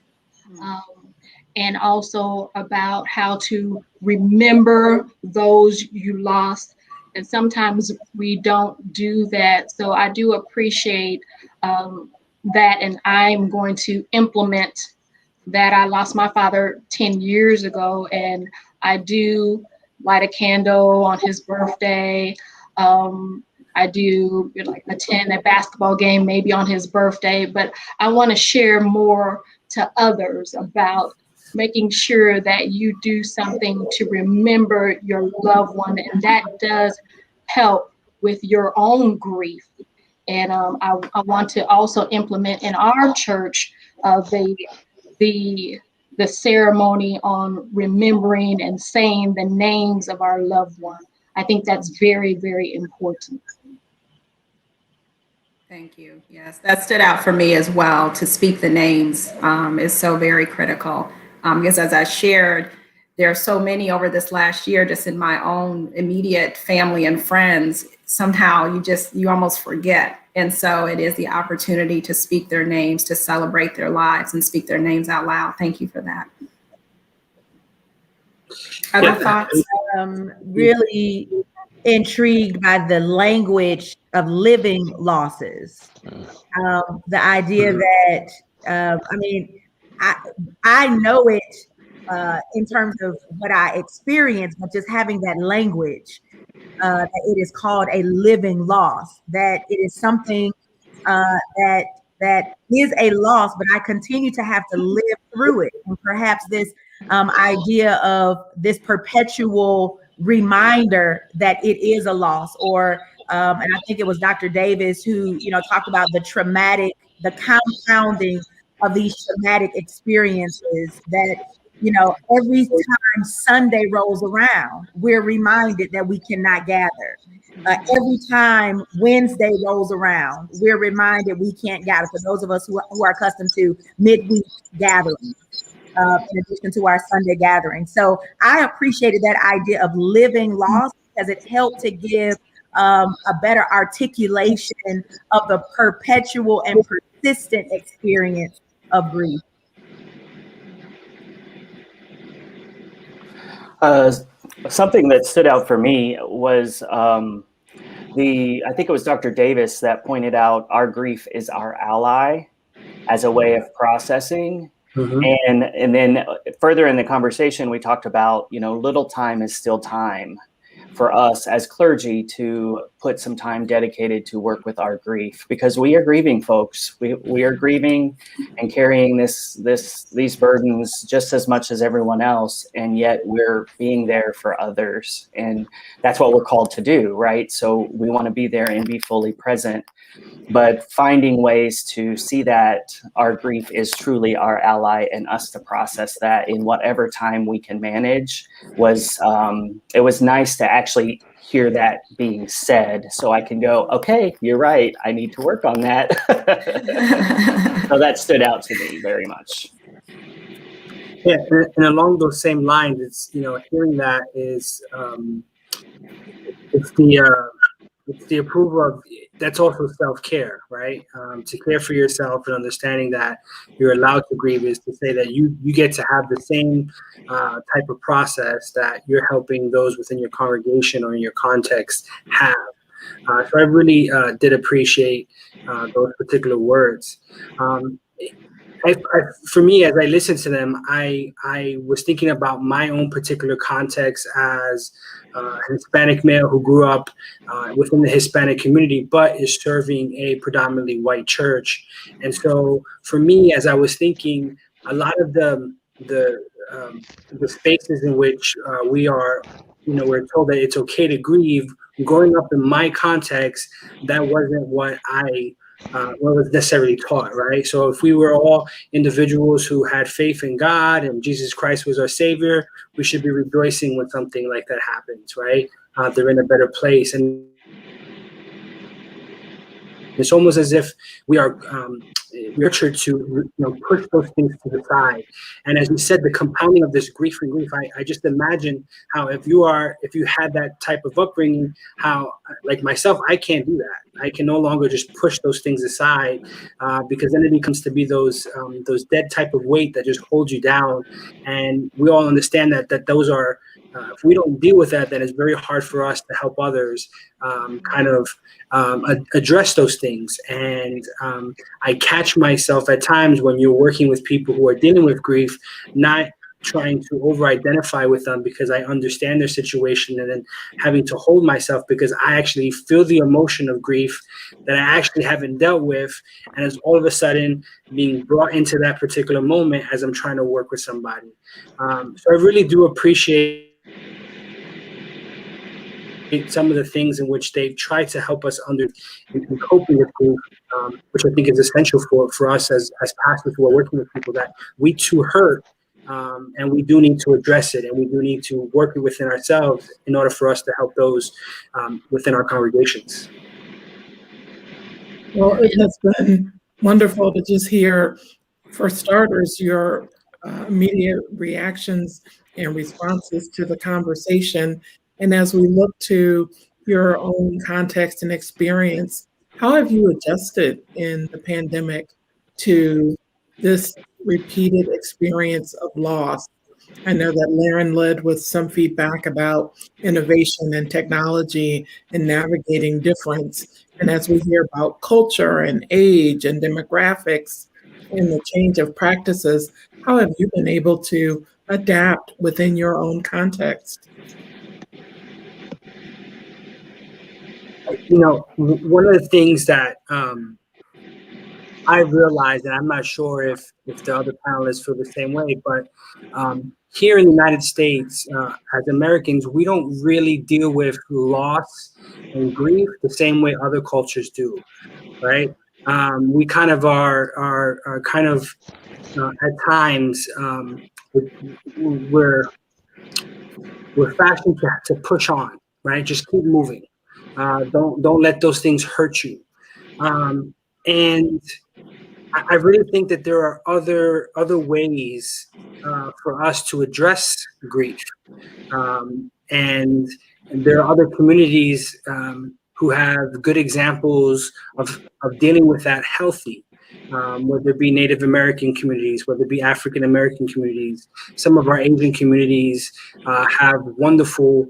and also about how to remember those you lost. And sometimes we don't do that. So I do appreciate that, and I'm going to implement that. I lost my father 10 years ago, and I do light a candle on his birthday. I do attend a basketball game maybe on his birthday, but I want to share more to others about making sure that you do something to remember your loved one, and that does help with your own grief. And I want to also implement in our church the ceremony on remembering and saying the names of our loved one. I think that's very, very important. Thank you. Yes, that stood out for me as well. To speak the names is so very critical. Because as I shared, there are so many over this last year, just in my own immediate family and friends, somehow you almost forget. And so it is the opportunity to speak their names, to celebrate their lives and speak their names out loud. Thank you for that. Other thoughts? Really intrigued by the language of living losses. The idea that, I know it in terms of what I experienced, but just having that language, that it is called a living loss, that it is something that is a loss, but I continue to have to live through it. And perhaps this idea of this perpetual reminder that it is a loss, or and I think it was Dr. Davis who talked about the compounding of these traumatic experiences, that every time Sunday rolls around, we're reminded that we cannot gather. Every time Wednesday rolls around, we're reminded we can't gather, for those of us who are accustomed to midweek gatherings, in addition to our Sunday gathering. So I appreciated that idea of living loss, because it helped to give a better articulation of the perpetual and persistent experience of grief. Something that stood out for me was I think it was Dr. Davis that pointed out our grief is our ally as a way of processing. And then further in the conversation, we talked about, little time is still time for us as clergy to put some time dedicated to work with our grief, because we are grieving folks. We are grieving and carrying these burdens just as much as everyone else, and yet we're being there for others, and that's what we're called to do, right? So we want to be there and be fully present, but finding ways to see that our grief is truly our ally and us to process that in whatever time we can manage it was nice to actually hear that being said, so I can go, okay, you're right, I need to work on that. So that stood out to me very much. Yeah, and along those same lines, it's, hearing that is, it's the approval of, that's also self-care, right? To care for yourself and understanding that you're allowed to grieve is to say that you get to have the same type of process that you're helping those within your congregation or in your context have. So I really did appreciate those particular words. For me, as I listened to them, I was thinking about my own particular context as a Hispanic male who grew up within the Hispanic community, but is serving a predominantly white church. And so for me, as I was thinking, a lot of the spaces in which we are, we're told that it's okay to grieve. Growing up in my context, that wasn't what was necessarily taught, right? So if we were all individuals who had faith in God and Jesus Christ was our savior, we should be rejoicing when something like that happens, right? They're in a better place. And it's almost as if we are nurtured to push those things to the side. And as you said, the compounding of this grief and grief, I just imagine how if you had that type of upbringing, how, like myself, I can't do that. I can no longer just push those things aside because then it becomes to be those dead type of weight that just holds you down. And we all understand that those are, if we don't deal with that, then it's very hard for us to help others address those things. And I catch myself at times when you're working with people who are dealing with grief, not trying to over-identify with them because I understand their situation, and then having to hold myself because I actually feel the emotion of grief that I actually haven't dealt with, and it's all of a sudden being brought into that particular moment as I'm trying to work with somebody. So I really do appreciate some of the things in which they've tried to help us in coping with grief, which I think is essential for us as pastors who are working with people, that we too hurt, and we do need to address it, and we do need to work it within ourselves in order for us to help those within our congregations. Well, it has been wonderful to just hear, for starters, your immediate reactions and responses to the conversation. And as we look to your own context and experience, how have you adjusted in the pandemic to this repeated experience of loss? I know that Laren led with some feedback about innovation and technology and navigating difference. And as we hear about culture and age and demographics and the change of practices, how have you been able to adapt within your own context? One of the things that I realized, and I'm not sure if the other panelists feel the same way, but here in the United States, as Americans, we don't really deal with loss and grief the same way other cultures do, right? We kind of are kind of at times we're fashioned to push on, right? Just keep moving. Don't let those things hurt you. And I really think that there are other ways for us to address grief, and there are other communities who have good examples of dealing with that healthy, whether it be Native American communities, whether it be African American communities. Some of our Asian communities have wonderful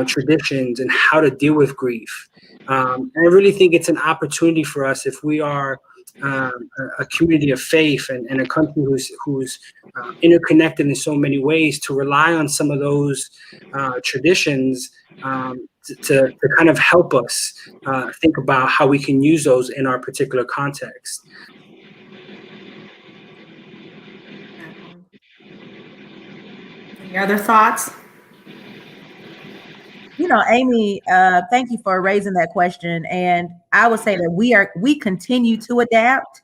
traditions in how to deal with grief. And I really think it's an opportunity for us, if we are a community of faith and a country who's interconnected in so many ways, to rely on some of those traditions to kind of help us think about how we can use those in our particular context. Any other thoughts? Amy, thank you for raising that question. And I would say that we continue to adapt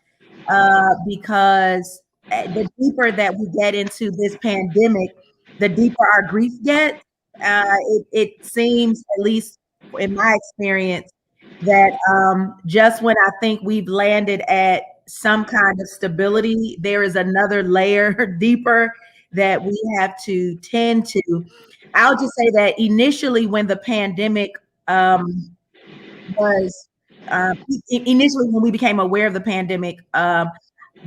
because the deeper that we get into this pandemic, the deeper our grief gets. It seems, at least in my experience, that just when I think we've landed at some kind of stability, there is another layer deeper that we have to tend to. I'll just say that initially, when the pandemic was initially when we became aware of the pandemic,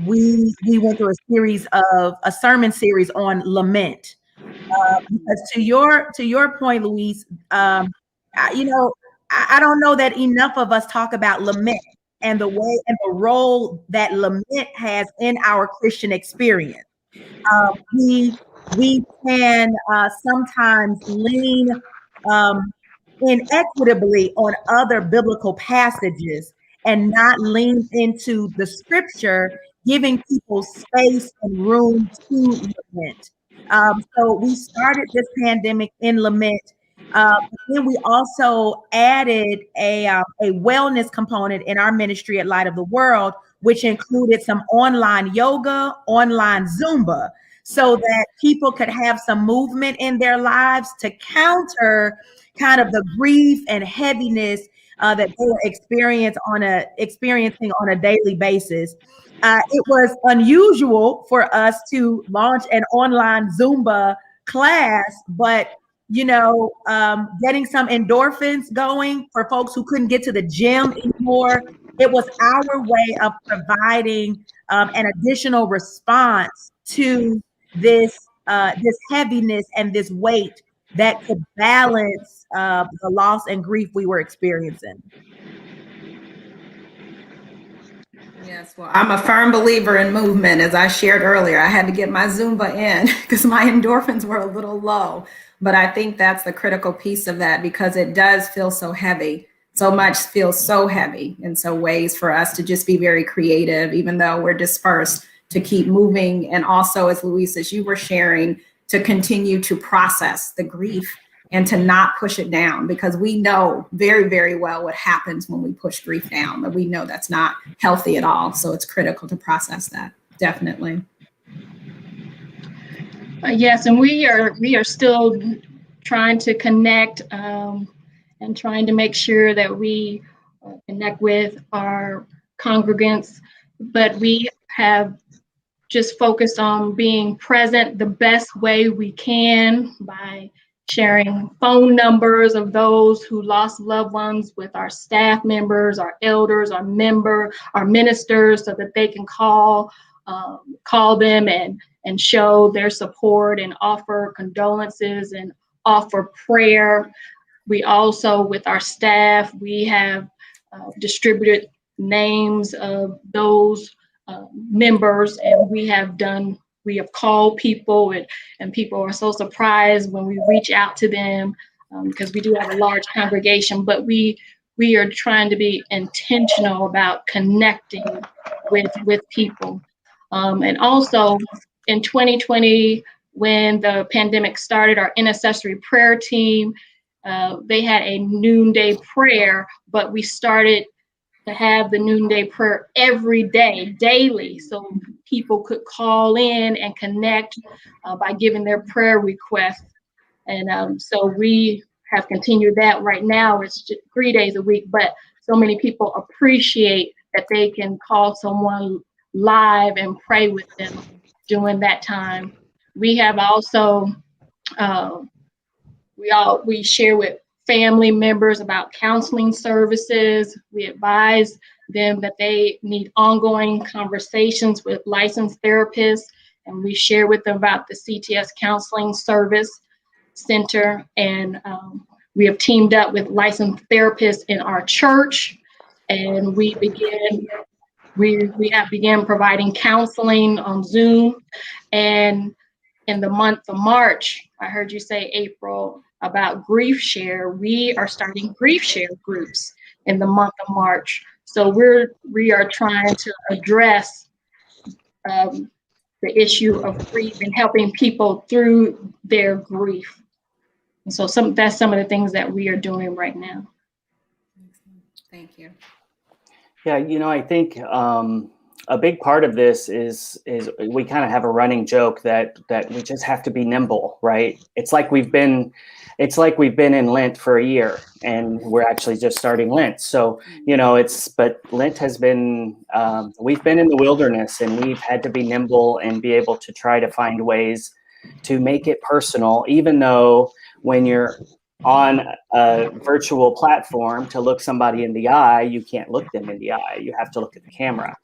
we went through a sermon series on lament. Because to your point, Louise, I don't know that enough of us talk about lament and the way and the role that lament has in our Christian experience. We can sometimes lean inequitably on other biblical passages and not lean into the scripture, giving people space and room to lament. So we started this pandemic in lament. But then we also added a wellness component in our ministry at Light of the World, which included some online yoga, online Zumba, so that people could have some movement in their lives to counter kind of the grief and heaviness that they were experiencing on a daily basis. It was unusual for us to launch an online Zumba class, but getting some endorphins going for folks who couldn't get to the gym anymore. It was our way of providing an additional response to this heaviness and this weight that could balance the loss and grief we were experiencing. Yes, well, I'm a firm believer in movement. As I shared earlier, I had to get my Zumba in because my endorphins were a little low. But I think that's the critical piece of that, because it does feel so heavy. So much feels so heavy. And so ways for us to just be very creative, even though we're dispersed, to keep moving. And also, as Louise, as you were sharing, to continue to process the grief and to not push it down, because we know very, very well what happens when we push grief down, but we know that's not healthy at all. So it's critical to process that. Definitely. Yes, and we are still trying to connect and trying to make sure that we connect with our congregants, but we have just focused on being present the best way we can by sharing phone numbers of those who lost loved ones with our staff members, our elders, our ministers, so that they can call them and show their support and offer condolences and offer prayer. We also, with our staff, we have distributed names of those members, and we have called people, and people are so surprised when we reach out to them, because we do have a large congregation, but we are trying to be intentional about connecting with people. And also in 2020, when the pandemic started, our intercessory prayer team, they had a noonday prayer, but we started to have the noonday prayer every day, daily, so people could call in and connect by giving their prayer requests. And so we have continued that. Right now it's just 3 days a week, but so many people appreciate that they can call someone live and pray with them during that time. We have also, we share with family members about counseling services. We advise them that they need ongoing conversations with licensed therapists, and we share with them about the CTS Counseling Service Center. And we have teamed up with licensed therapists in our church, and we begin We have began providing counseling on Zoom, and in the month of March, I heard you say, April, about grief share. We are starting grief share groups in the month of March. So we are trying to address the issue of grief and helping people through their grief. And so that's some of the things that we are doing right now. Thank you. Yeah, I think a big part of this is we kind of have a running joke that we just have to be nimble, right? It's like we've been in Lent for a year, and we're actually just starting Lent. So but Lent has been we've been in the wilderness, and we've had to be nimble and be able to try to find ways to make it personal, even though when you're on a virtual platform to look somebody in the eye, you can't look them in the eye. You have to look at the camera,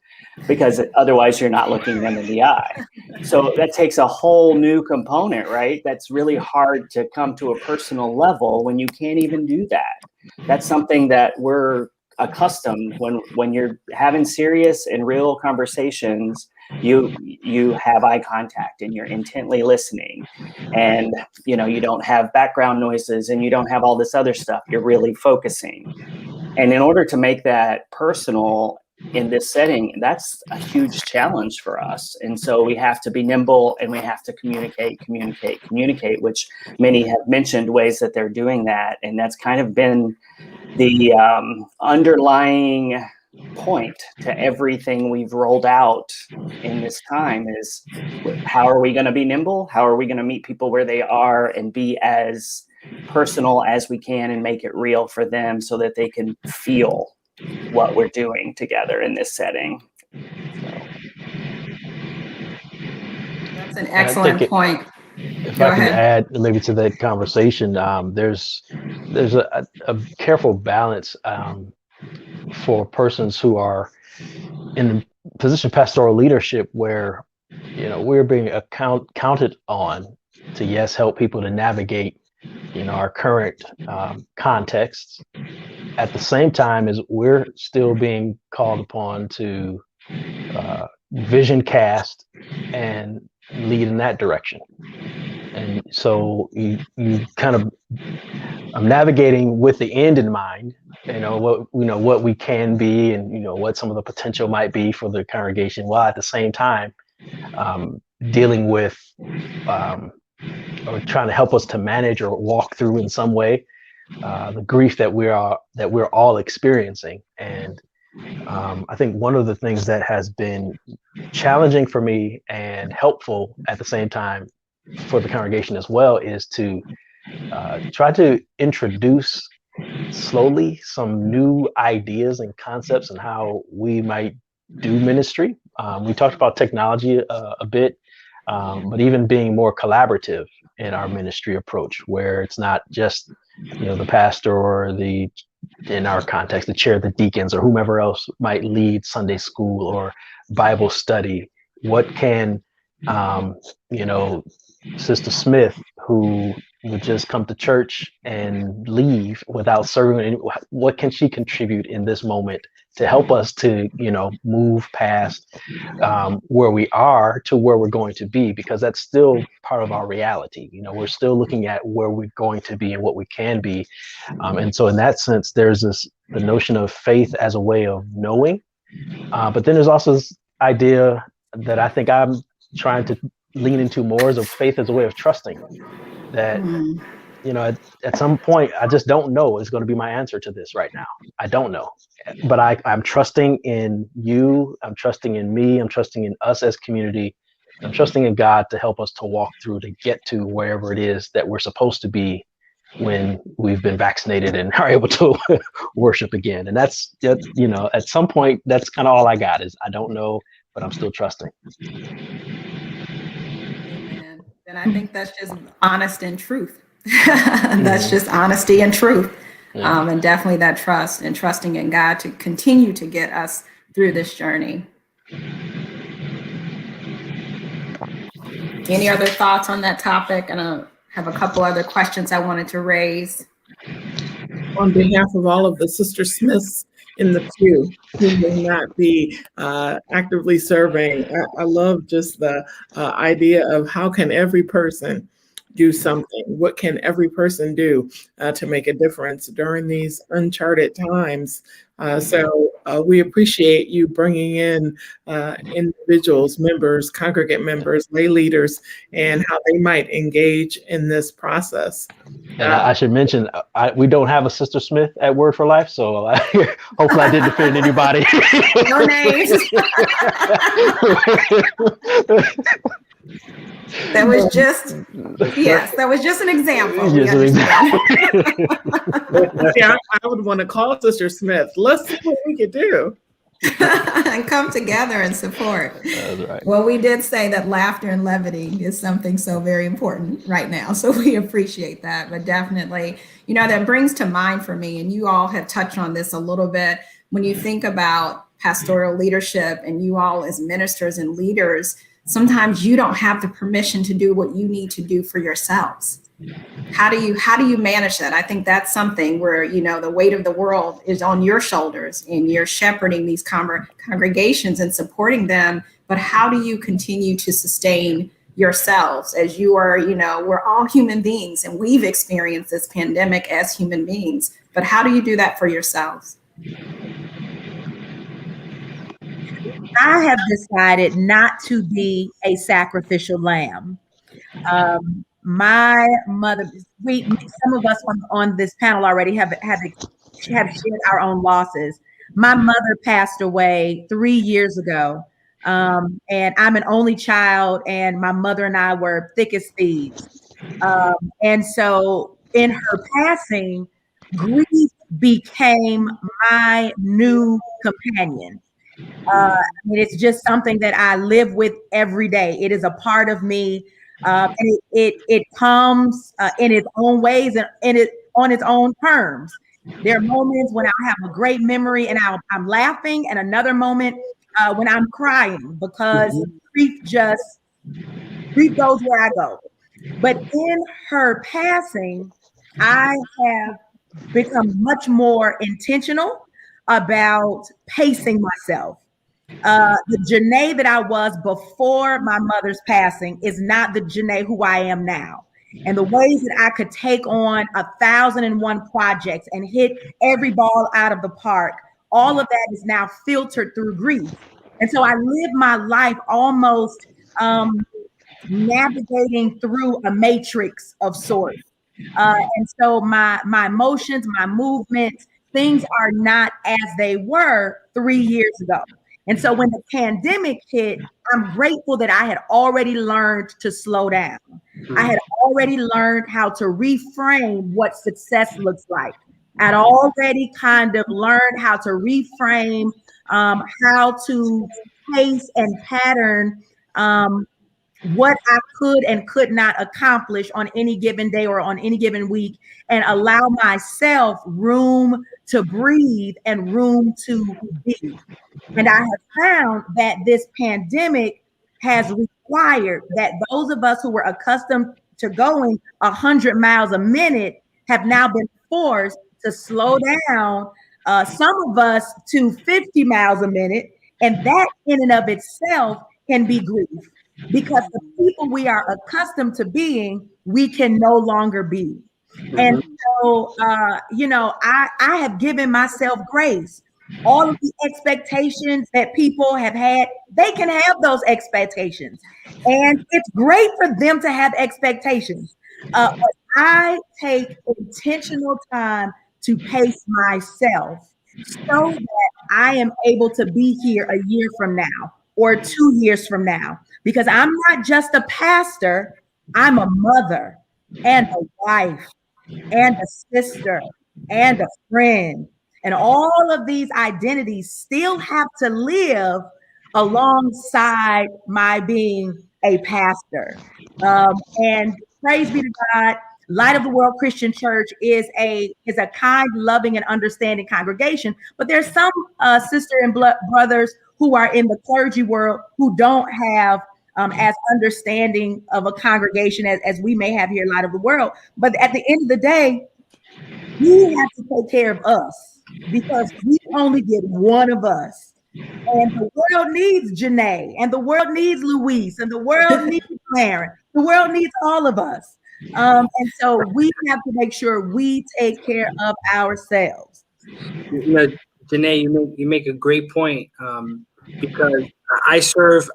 because otherwise you're not looking them in the eye. So that takes a whole new component, right? That's really hard to come to a personal level when you can't even do that. That's something that we're accustomed when you're having serious and real conversations. You have eye contact and you're intently listening, and you don't have background noises and you don't have all this other stuff. You're really focusing. And in order to make that personal in this setting, that's a huge challenge for us. And so we have to be nimble, and we have to communicate, which many have mentioned ways that they're doing that. And that's kind of been the underlying point to everything we've rolled out in this time is, how are we going to be nimble? How are we going to meet people where they are and be as personal as we can and make it real for them so that they can feel what we're doing together in this setting? That's an excellent point. If Go I can ahead. add maybe to that conversation, there's a careful balance for persons who are in the position of pastoral leadership, where we're being counted on to help people to navigate our current contexts, at the same time as we're still being called upon to vision cast and lead in that direction. And so you kind of, I'm navigating with the end in mind, what we can be, and what some of the potential might be for the congregation, while at the same time dealing with or trying to help us to manage or walk through in some way the grief that we're all experiencing. And I think one of the things that has been challenging for me and helpful at the same time for the congregation as well is to try to introduce slowly some new ideas and concepts and how we might do ministry. We talked about technology a bit, but even being more collaborative in our ministry approach, where it's not just the pastor or in our context, the chair of the deacons or whomever else might lead Sunday school or Bible study. What can Sister Smith, who would just come to church and leave without serving, what can she contribute in this moment to help us to move past where we are to where we're going to be, because that's still part of our reality. We're still looking at where we're going to be and what we can be, and so in that sense there's the notion of faith as a way of knowing, but then there's also this idea that I think I'm trying to lean into more, as of faith as a way of trusting that at some point I just don't know is going to be my answer to this right now. I don't know, but I'm trusting in you, I'm trusting in me, I'm trusting in us as community, I'm trusting in God to help us to walk through, to get to wherever it is that we're supposed to be when we've been vaccinated and are able to worship again. And that's at some point that's kind of all I got, is I don't know, but I'm still trusting. Amen. And I think that's just honest and truth. That's just honesty and truth. Yeah. And definitely that trust and trusting in God to continue to get us through this journey. Any other thoughts on that topic? And I have a couple other questions I wanted to raise. on behalf of all of the Sister Smiths in the pew who may not be actively serving, I love just the idea of how can every person do something? What can every person do to make a difference during these uncharted times? So we appreciate you bringing in individuals, members, congregate members, lay leaders, and how they might engage in this process. And I should mention, we don't have a Sister Smith at Word for Life, so hopefully I didn't offend anybody. No names. That was just, yes, that was just an example. Just an example. Yeah, I would want to call Sister Smith. Let's see what we could do. And come together and support. That's right. Well, we did say that laughter and levity is something so very important right now. So we appreciate that. But definitely, you know, that brings to mind for me, and you all have touched on this a little bit, when you think about pastoral leadership and you all as ministers and leaders, sometimes you don't have the permission to do what you need to do for yourselves. How do you manage that? I think that's something where, you know, the weight of the world is on your shoulders and you're shepherding these congregations and supporting them. But how do you continue to sustain yourselves as you are, you know, we're all human beings and we've experienced this pandemic as human beings. But how do you do that for yourselves? I have decided not to be a sacrificial lamb. My mother, some of us on this panel already have shared our own losses. My mother passed away 3 years ago, and I'm an only child, and my mother and I were thick as thieves. And so in her passing, grief became my new companion. I mean, it's just something that I live with every day. It is a part of me. And it comes in its own ways and it on its own terms. There are moments when I have a great memory and I'm laughing, and another moment when I'm crying because grief goes where I go. But in her passing, I have become much more intentional about pacing myself. The Janae that I was before my mother's passing is not the Janae who I am now. And the ways that I could take on 1,001 projects and hit every ball out of the park, all of that is now filtered through grief. And so I live my life almost navigating through a matrix of sorts. And so my emotions, my movements, things are not as they were 3 years ago. And so when the pandemic hit, I'm grateful that I had already learned to slow down. I had already learned how to reframe what success looks like. I'd already kind of learned how to reframe how to pace and pattern what I could and could not accomplish on any given day or on any given week, and allow myself room to breathe and room to be. And I have found that this pandemic has required that those of us who were accustomed to going 100 miles a minute have now been forced to slow down, some of us to 50 miles a minute. And that in and of itself can be grief, because the people we are accustomed to being, we can no longer be. And so, you know, I have given myself grace. All of the expectations that people have had, they can have those expectations. And it's great for them to have expectations. But I take intentional time to pace myself so that I am able to be here a year from now or 2 years from now. Because I'm not just a pastor, I'm a mother and a wife and a sister and a friend. And all of these identities still have to live alongside my being a pastor. And praise be to God, Light of the World Christian Church is a kind, loving, and understanding congregation. But there's some sister and brothers who are in the clergy world who don't have as understanding of a congregation as we may have here, Light of the World. But at the end of the day, We have to take care of us because we only get one of us. And the world needs Janae, and the world needs Luis, and the world needs Clarence. The world needs all of us. And so we have to make sure we take care of ourselves. You know, Janae, you make a great point, because I serve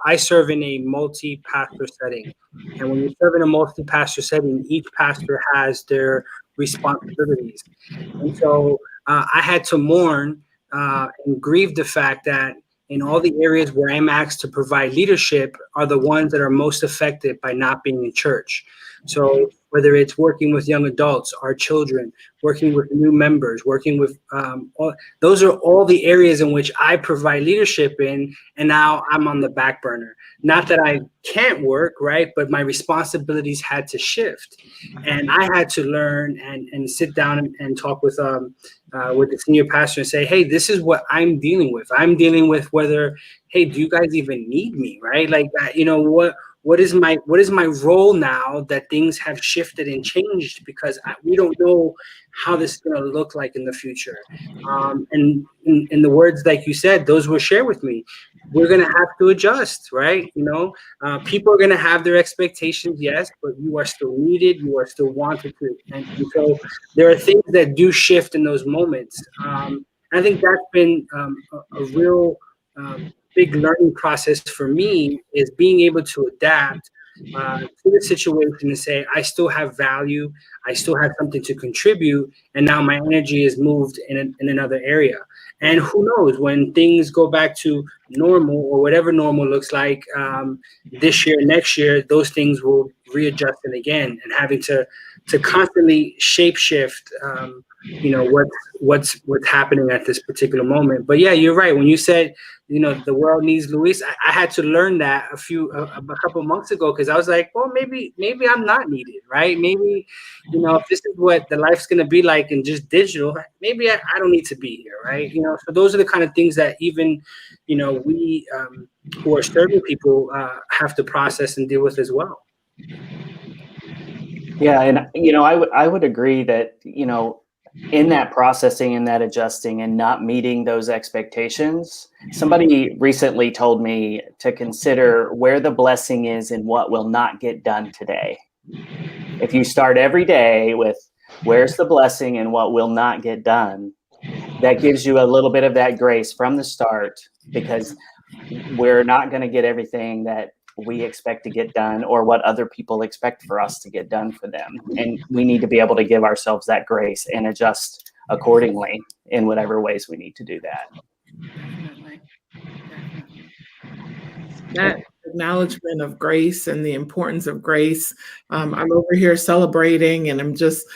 in a multi-pastor setting, and when you serve in a multi-pastor setting, each pastor has their responsibilities, and so I had to mourn and grieve the fact that in all the areas where I'm asked to provide leadership are the ones that are most affected by not being in church. So whether it's working with young adults, our children, working with new members, working with those are all the areas in which I provide leadership in, and now I'm on the back burner. Not that I can't work, right? But my responsibilities had to shift, and I had to learn and sit down and talk with the senior pastor and say, hey, this is what I'm dealing with. I'm dealing with whether, hey, do you guys even need me, right? Like, what is my role now that things have shifted and changed, because we don't know how this is going to look like in the future. And in the words like you said, those were shared with me. We're going to have to adjust, right? People are going to have their expectations, yes, but you are still needed. You are still wanted to. And so there are things that do shift in those moments. I think that's been a real big learning process for me, is being able to adapt to the situation and say, I still have value, I still have something to contribute, and now my energy is moved in another area. And who knows, when things go back to normal, or whatever normal looks like, this year, next year, those things will readjust it again, and having to constantly shape shift, what's happening at this particular moment. But yeah, you're right. When you said, the world needs Luis, I had to learn that a couple months ago, because I was like, well, maybe I'm not needed, right? Maybe, if this is what the life's going to be like in just digital, maybe I don't need to be here, right? So those are the kind of things that even, we who are serving people have to process and deal with as well. Yeah, and I would agree that in that processing and that adjusting and not meeting those expectations, somebody recently told me to consider where the blessing is in what will not get done today. If you start every day with where's the blessing in what will not get done, that gives you a little bit of that grace from the start, because we're not going to get everything that we expect to get done or what other people expect for us to get done for them. And we need to be able to give ourselves that grace and adjust accordingly in whatever ways we need to do that. Definitely. That acknowledgement of grace and the importance of grace. I'm over here celebrating, and I'm just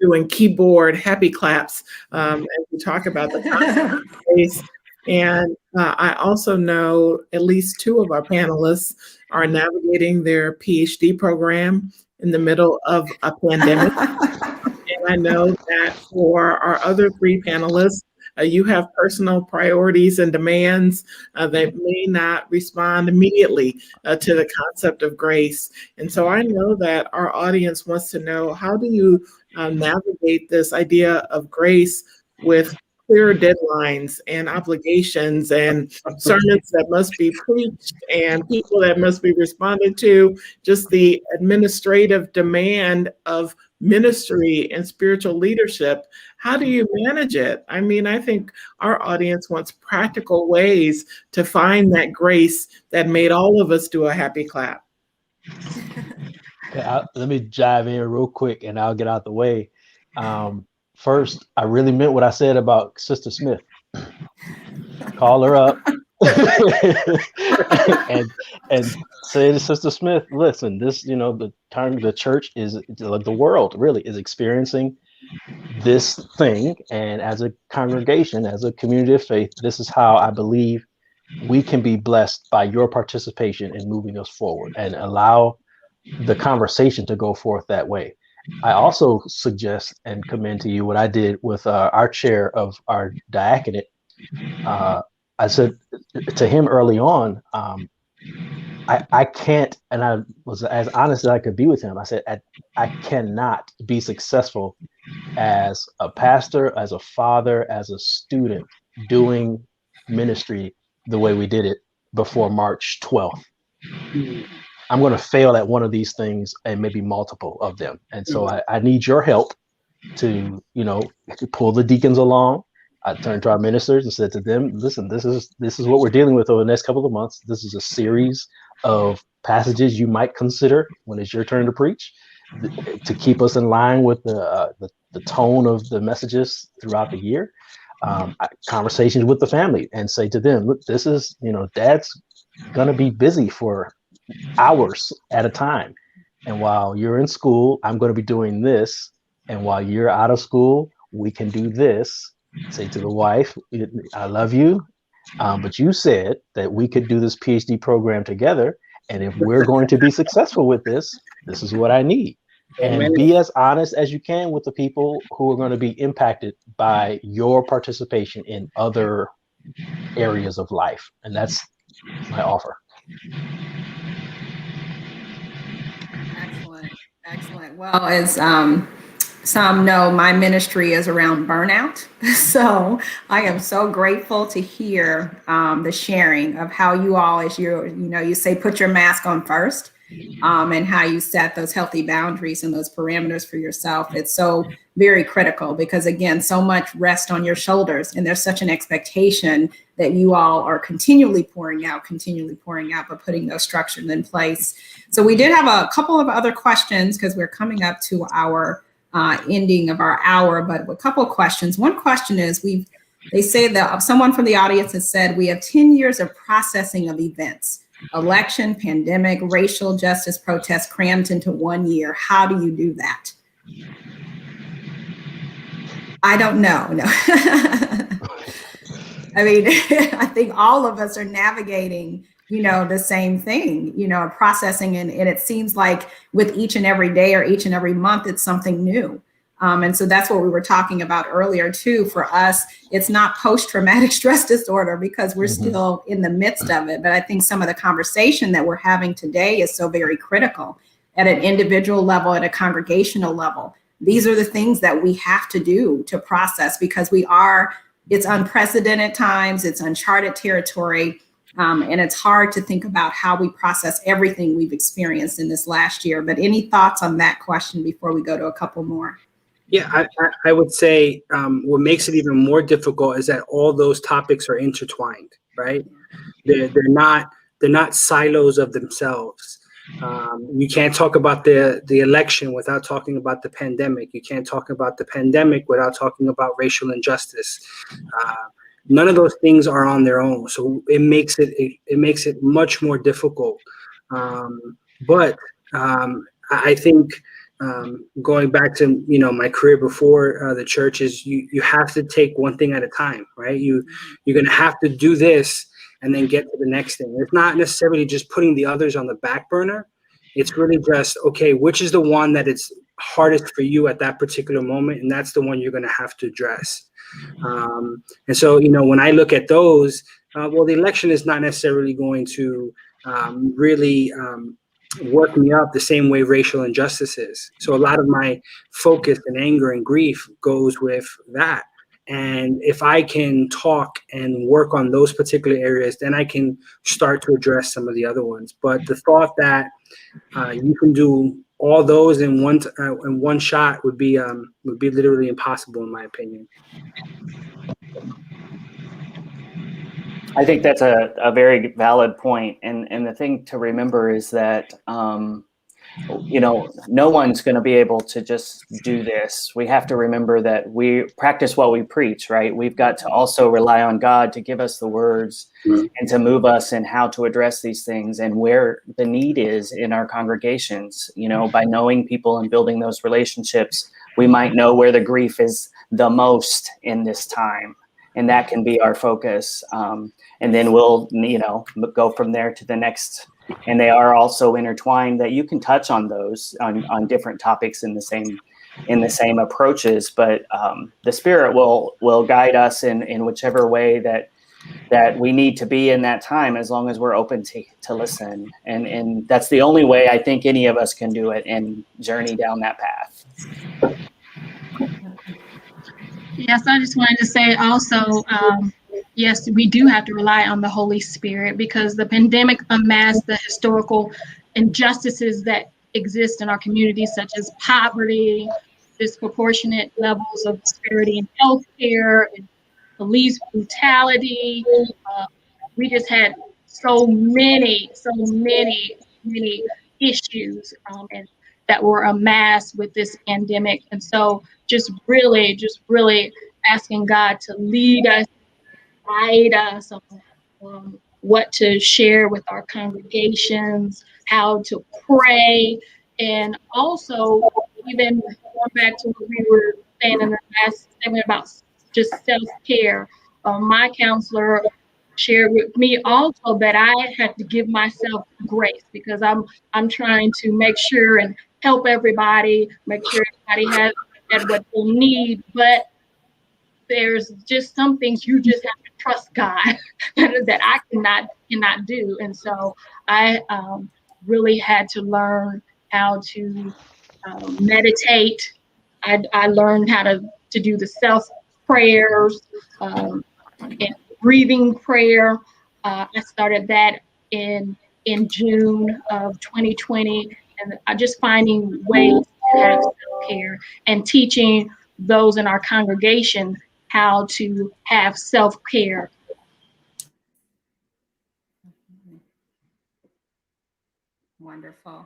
doing keyboard happy claps as we talk about the concept of grace. And I also know at least two of our panelists are navigating their PhD program in the middle of a pandemic. And I know that for our other three panelists, you have personal priorities and demands that may not respond immediately to the concept of grace. And so I know that our audience wants to know, how do you navigate this idea of grace with clear deadlines and obligations and sermons that must be preached and people that must be responded to, just the administrative demand of ministry and spiritual leadership? How do you manage it? I mean, I think our audience wants practical ways to find that grace that made all of us do a happy clap. Let me dive in real quick and I'll get out the way. First, I really meant what I said about Sister Smith. Call her up and say to Sister Smith, listen, this, the church is, the world really is experiencing this thing. And as a congregation, as a community of faith, this is how I believe we can be blessed by your participation in moving us forward, and allow the conversation to go forth that way. I also suggest and commend to you what I did with our chair of our diaconate. I said to him early on, I can't, and I was as honest as I could be with him. I said, I cannot be successful as a pastor, as a father, as a student doing ministry the way we did it before March 12th. I'm going to fail at one of these things and maybe multiple of them. And so I need your help to, to pull the deacons along. I turned to our ministers and said to them, listen, this is what we're dealing with over the next couple of months. This is a series of passages you might consider when it's your turn to preach, to keep us in line with the tone of the messages throughout the year. Conversations with the family and say to them, look, this is, Dad's going to be busy for hours at a time. And while you're in school, I'm going to be doing this. And while you're out of school, we can do this. Say to the wife, I love you, but you said that we could do this PhD program together. And if we're going to be successful with this, this is what I need. And be as honest as you can with the people who are going to be impacted by your participation in other areas of life. And that's my offer. Excellent. Well, as some know, my ministry is around burnout. So I am so grateful to hear the sharing of how you all, as you say, put your mask on first, and how you set those healthy boundaries and those parameters for yourself. It's so very critical because, again, so much rests on your shoulders, and there's such an expectation that you all are continually pouring out, but putting those structures in place. So we did have a couple of other questions because we're coming up to our ending of our hour, but a couple of questions. One question is, they say that someone from the audience has said, we have 10 years of processing of events, election, pandemic, racial justice protests crammed into 1 year. How do you do that? I don't know. No. I mean, I think all of us are navigating, the same thing, processing. And it seems like with each and every day or each and every month, it's something new. And so that's what we were talking about earlier, too. For us, it's not post-traumatic stress disorder because we're still in the midst of it. But I think some of the conversation that we're having today is so very critical at an individual level, at a congregational level. These are the things that we have to do to process because it's unprecedented times, it's uncharted territory. And it's hard to think about how we process everything we've experienced in this last year. But any thoughts on that question before we go to a couple more? Yeah, I would say what makes it even more difficult is that all those topics are intertwined, right? They're not silos of themselves. You can't talk about the election without talking about the pandemic. You can't talk about the pandemic without talking about racial injustice. None of those things are on their own, so it makes it much more difficult. But I think going back to my career before the church is you have to take one thing at a time, right? You're going to have to do this and then get to the next thing. It's not necessarily just putting the others on the back burner. It's really just, okay, which is the one that it's hardest for you at that particular moment, and that's the one you're going to have to address. And so, when I look at those, the election is not necessarily going to really work me up the same way racial injustice is. So a lot of my focus and anger and grief goes with that. And if I can talk and work on those particular areas, then I can start to address some of the other ones. But the thought that you can do all those in one shot would be literally impossible, in my opinion. I think that's a very valid point. And the thing to remember is that, no one's going to be able to just do this. We have to remember that we practice what we preach, right? We've got to also rely on God to give us the words and to move us in how to address these things and where the need is in our congregations. By knowing people and building those relationships, we might know where the grief is the most in this time. And that can be our focus. And then we'll, go from there to the next. And they are also intertwined that you can touch on those on different topics in the same approaches. But the Spirit will guide us in whichever way that we need to be in that time, as long as we're open to listen. And that's the only way I think any of us can do it and journey down that path. Yes, I just wanted to say also, yes, we do have to rely on the Holy Spirit because the pandemic unmasked the historical injustices that exist in our communities, such as poverty, disproportionate levels of disparity in healthcare, and police brutality. Uh, we just had so many issues and that were amassed with this pandemic. And so just really asking God to lead us, guide us on what to share with our congregations, how to pray, and also even going back to what we were saying in the last segment about just self-care. My counselor shared with me also that I had to give myself grace because I'm trying to make sure and help everybody, make sure everybody has what they need, but there's just some things you just have to trust God that I cannot do. And so I really had to learn how to meditate. I learned how to do the self prayers and breathing prayer. I started that in June of 2020, and I just finding ways to have self-care and teaching those in our congregation how to have self-care. Wonderful.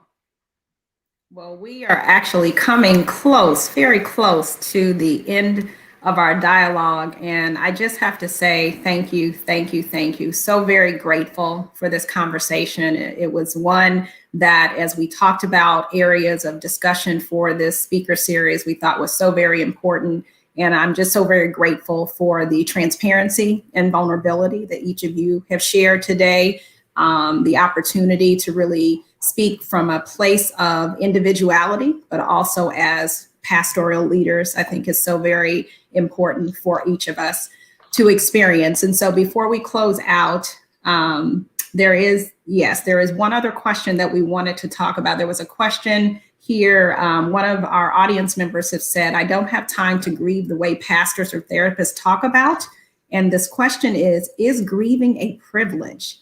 Well, we are actually coming close, very close to the end of our dialogue. And I just have to say thank you, thank you, thank you. So very grateful for this conversation. It was one that, as we talked about areas of discussion for this speaker series, we thought was so very important. And I'm just so very grateful for the transparency and vulnerability that each of you have shared today, the opportunity to really speak from a place of individuality, but also as pastoral leaders, I think is so very important for each of us to experience. And so before we close out, there is one other question that we wanted to talk about. There was a question here. One of our audience members have said, I don't have time to grieve the way pastors or therapists talk about. And this question is grieving a privilege?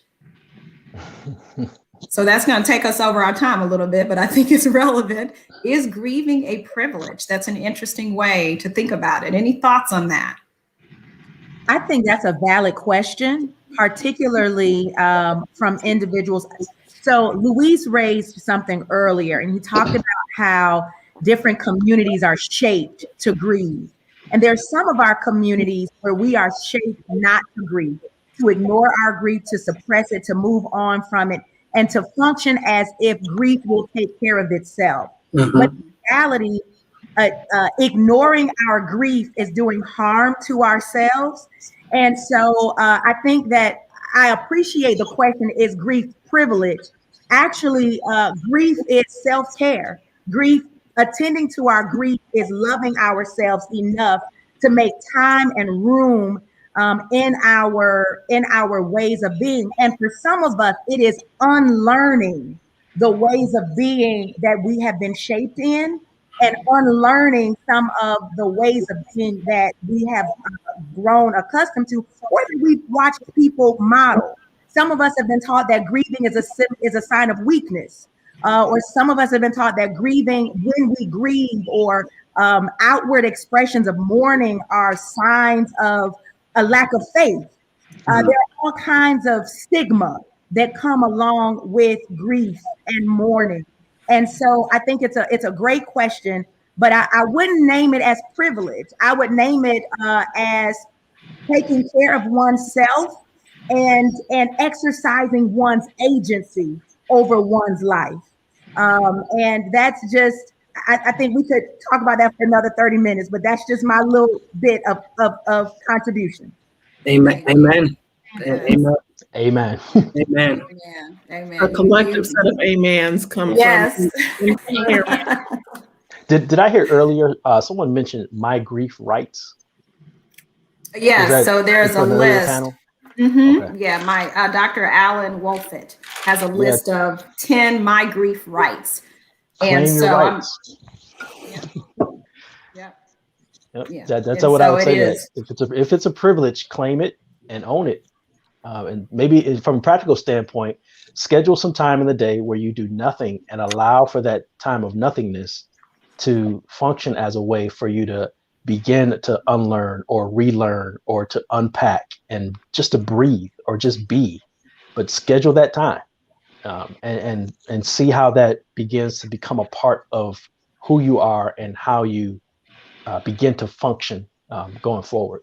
So that's going to take us over our time a little bit, but I think it's relevant. Is grieving a privilege? That's an interesting way to think about it. Any thoughts on that? I think that's a valid question, particularly from individuals. So Luis raised something earlier, and he talked about how different communities are shaped to grieve. And there's some of our communities where we are shaped not to grieve, to ignore our grief, to suppress it, to move on from it, and to function as if grief will take care of itself. But in reality, ignoring our grief is doing harm to ourselves. And so I think that I appreciate the question, is grief privilege? Actually, grief is self-care. Grief, attending to our grief is loving ourselves enough to make time and room in our ways of being. And for some of us, it is unlearning the ways of being that we have been shaped in, and unlearning some of the ways of being that we have grown accustomed to, or that we've watched people model. Some of us have been taught that grieving is a sign of weakness, or some of us have been taught that grieving, when we grieve, or outward expressions of mourning are signs of a lack of faith. There are all kinds of stigma that come along with grief and mourning. And so I think it's a great question, but I wouldn't name it as privilege. I would name it as taking care of oneself and exercising one's agency over one's life. And that's just, I think we could talk about that for another 30 minutes, but that's just my little bit of contribution. Amen. Amen. Amen. Amen. Amen. Amen. A collective set of amens come Yes. from. Did I hear earlier someone mentioned my grief rights? Yes. So there's a list. Okay. Yeah, my Dr. Alan Wolfett has a list of 10 my grief rights. Claim And your so rights. yeah. Yep. Yeah. That's And what I so would it say. That is. if it's a privilege, claim it and own it. And maybe from a practical standpoint, schedule some time in the day where you do nothing and allow for that time of nothingness to function as a way for you to begin to unlearn or relearn or to unpack and just to breathe or just be. But schedule that time, and see how that begins to become a part of who you are and how you begin to function going forward.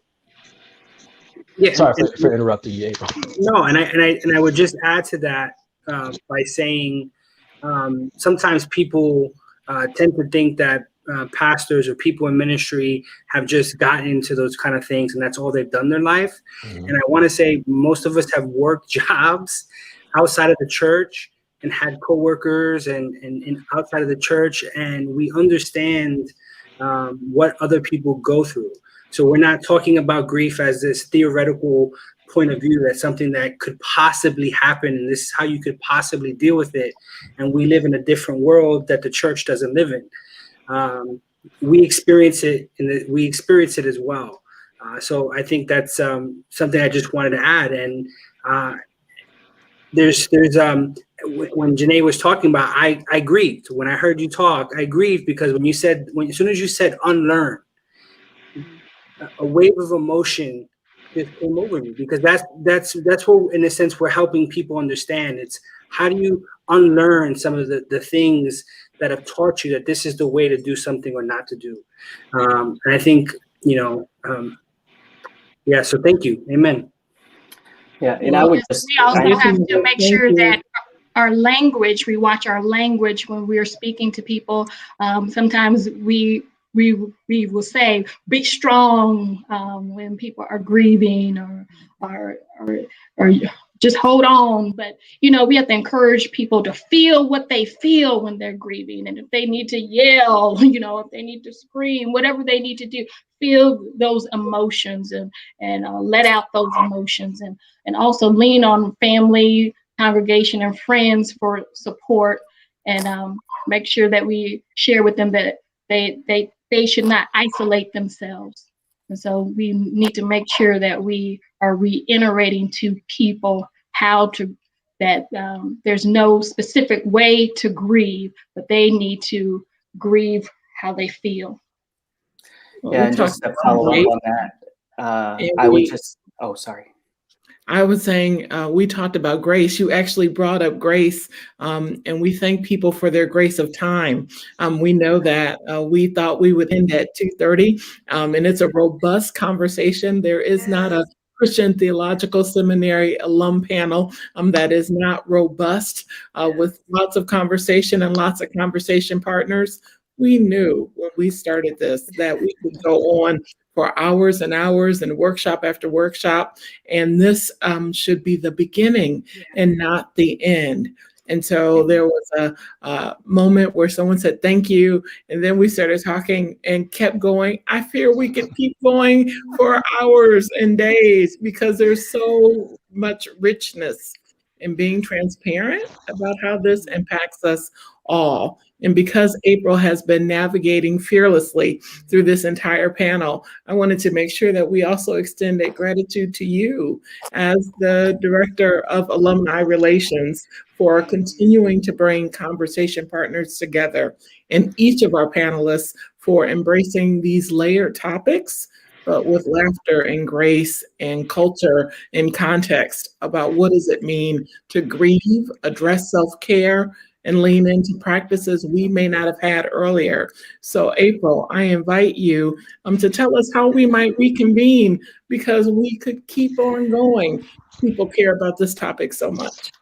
Yeah, Sorry for interrupting you, April. no, and I would just add to that by saying sometimes people tend to think that pastors or people in ministry have just gotten into those kind of things and that's all they've done in their life. Mhm. And I want to say most of us have worked jobs outside of the church and had coworkers and outside of the church, and we understand what other people go through. So we're not talking about grief as this theoretical point of view. That's something that could possibly happen, and this is how you could possibly deal with it. And we live in a different world that the church doesn't live in. We experience it, and we experience it as well. So I think that's something I just wanted to add. And there's when Janae was talking about, I grieved when I heard you talk. I grieved because as soon as you said unlearn, a wave of emotion just came over me, because that's what, in a sense, we're helping people understand. It's how do you unlearn some of the things that have taught you that this is the way to do something or not to do. And I think, yeah, so thank you. Amen. Yeah, and I would just, We also have to Thank make sure you. that our language, we watch our language when we're speaking to people. Sometimes we will say, be strong when people are grieving or just hold on. But, we have to encourage people to feel what they feel when they're grieving. And if they need to yell, if they need to scream, whatever they need to do, feel those emotions and let out those emotions, and also lean on family, congregation, and friends for support, and make sure that we share with them that they should not isolate themselves. And so we need to make sure that we are reiterating to people that there's no specific way to grieve, but they need to grieve how they feel. yeah, and just to follow up on that, I would just, sorry. I was saying, we talked about grace. You actually brought up grace, and we thank people for their grace of time. We know that we thought we would end at 2:30, and it's a robust conversation. There is not a Christian Theological Seminary alum panel that is not robust, with lots of conversation and lots of conversation partners. We knew when we started this that we could go on for hours and hours and workshop after workshop. And this should be the beginning and not the end. And so there was a moment where someone said, thank you. And then we started talking and kept going. I fear we could keep going for hours and days because there's so much richness in being transparent about how this impacts us all. And because April has been navigating fearlessly through this entire panel, I wanted to make sure that we also extend a gratitude to you as the Director of Alumni Relations for continuing to bring conversation partners together, and each of our panelists for embracing these layered topics, but with laughter and grace and culture and context about what does it mean to grieve, address self-care, and lean into practices we may not have had earlier. So April, I invite you to tell us how we might reconvene, because we could keep on going. People care about this topic so much.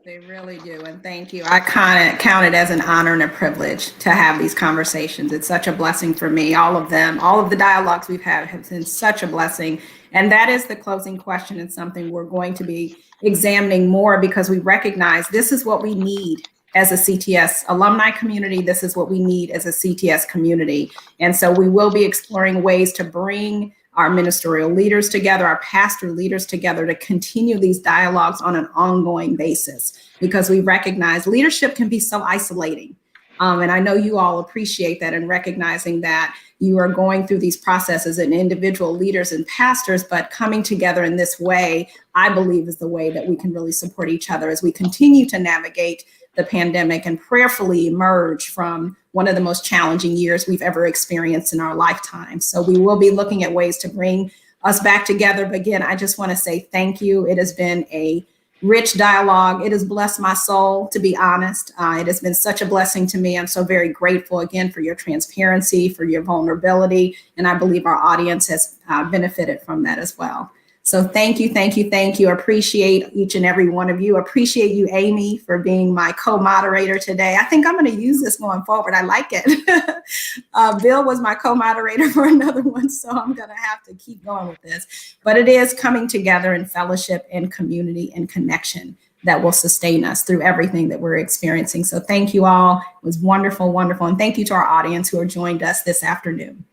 They really do, and thank you. I kind of count it as an honor and a privilege to have these conversations. It's such a blessing for me. All of them, all of the dialogues we've had have been such a blessing. And that is the closing question, and something we're going to be examining more, because we recognize this is what we need as a CTS alumni community. This is what we need as a CTS community. And so we will be exploring ways to bring our ministerial leaders together, our pastor leaders together, to continue these dialogues on an ongoing basis, because we recognize leadership can be so isolating. And I know you all appreciate that and recognizing that you are going through these processes and individual leaders and pastors, but coming together in this way, I believe, is the way that we can really support each other as we continue to navigate the pandemic and prayerfully emerge from one of the most challenging years we've ever experienced in our lifetime. So we will be looking at ways to bring us back together. But again, I just want to say thank you. It has been a rich dialogue. It has blessed my soul, to be honest. It has been such a blessing to me. I'm so very grateful again for your transparency, for your vulnerability, and I believe our audience has benefited from that as well. So thank you, thank you, thank you. Appreciate each and every one of you. Appreciate you, Amy, for being my co-moderator today. I think I'm going to use this going forward. I like it. Bill was my co-moderator for another one, so I'm going to have to keep going with this. But it is coming together in fellowship and community and connection that will sustain us through everything that we're experiencing. So thank you all. It was wonderful, wonderful. And thank you to our audience who have joined us this afternoon.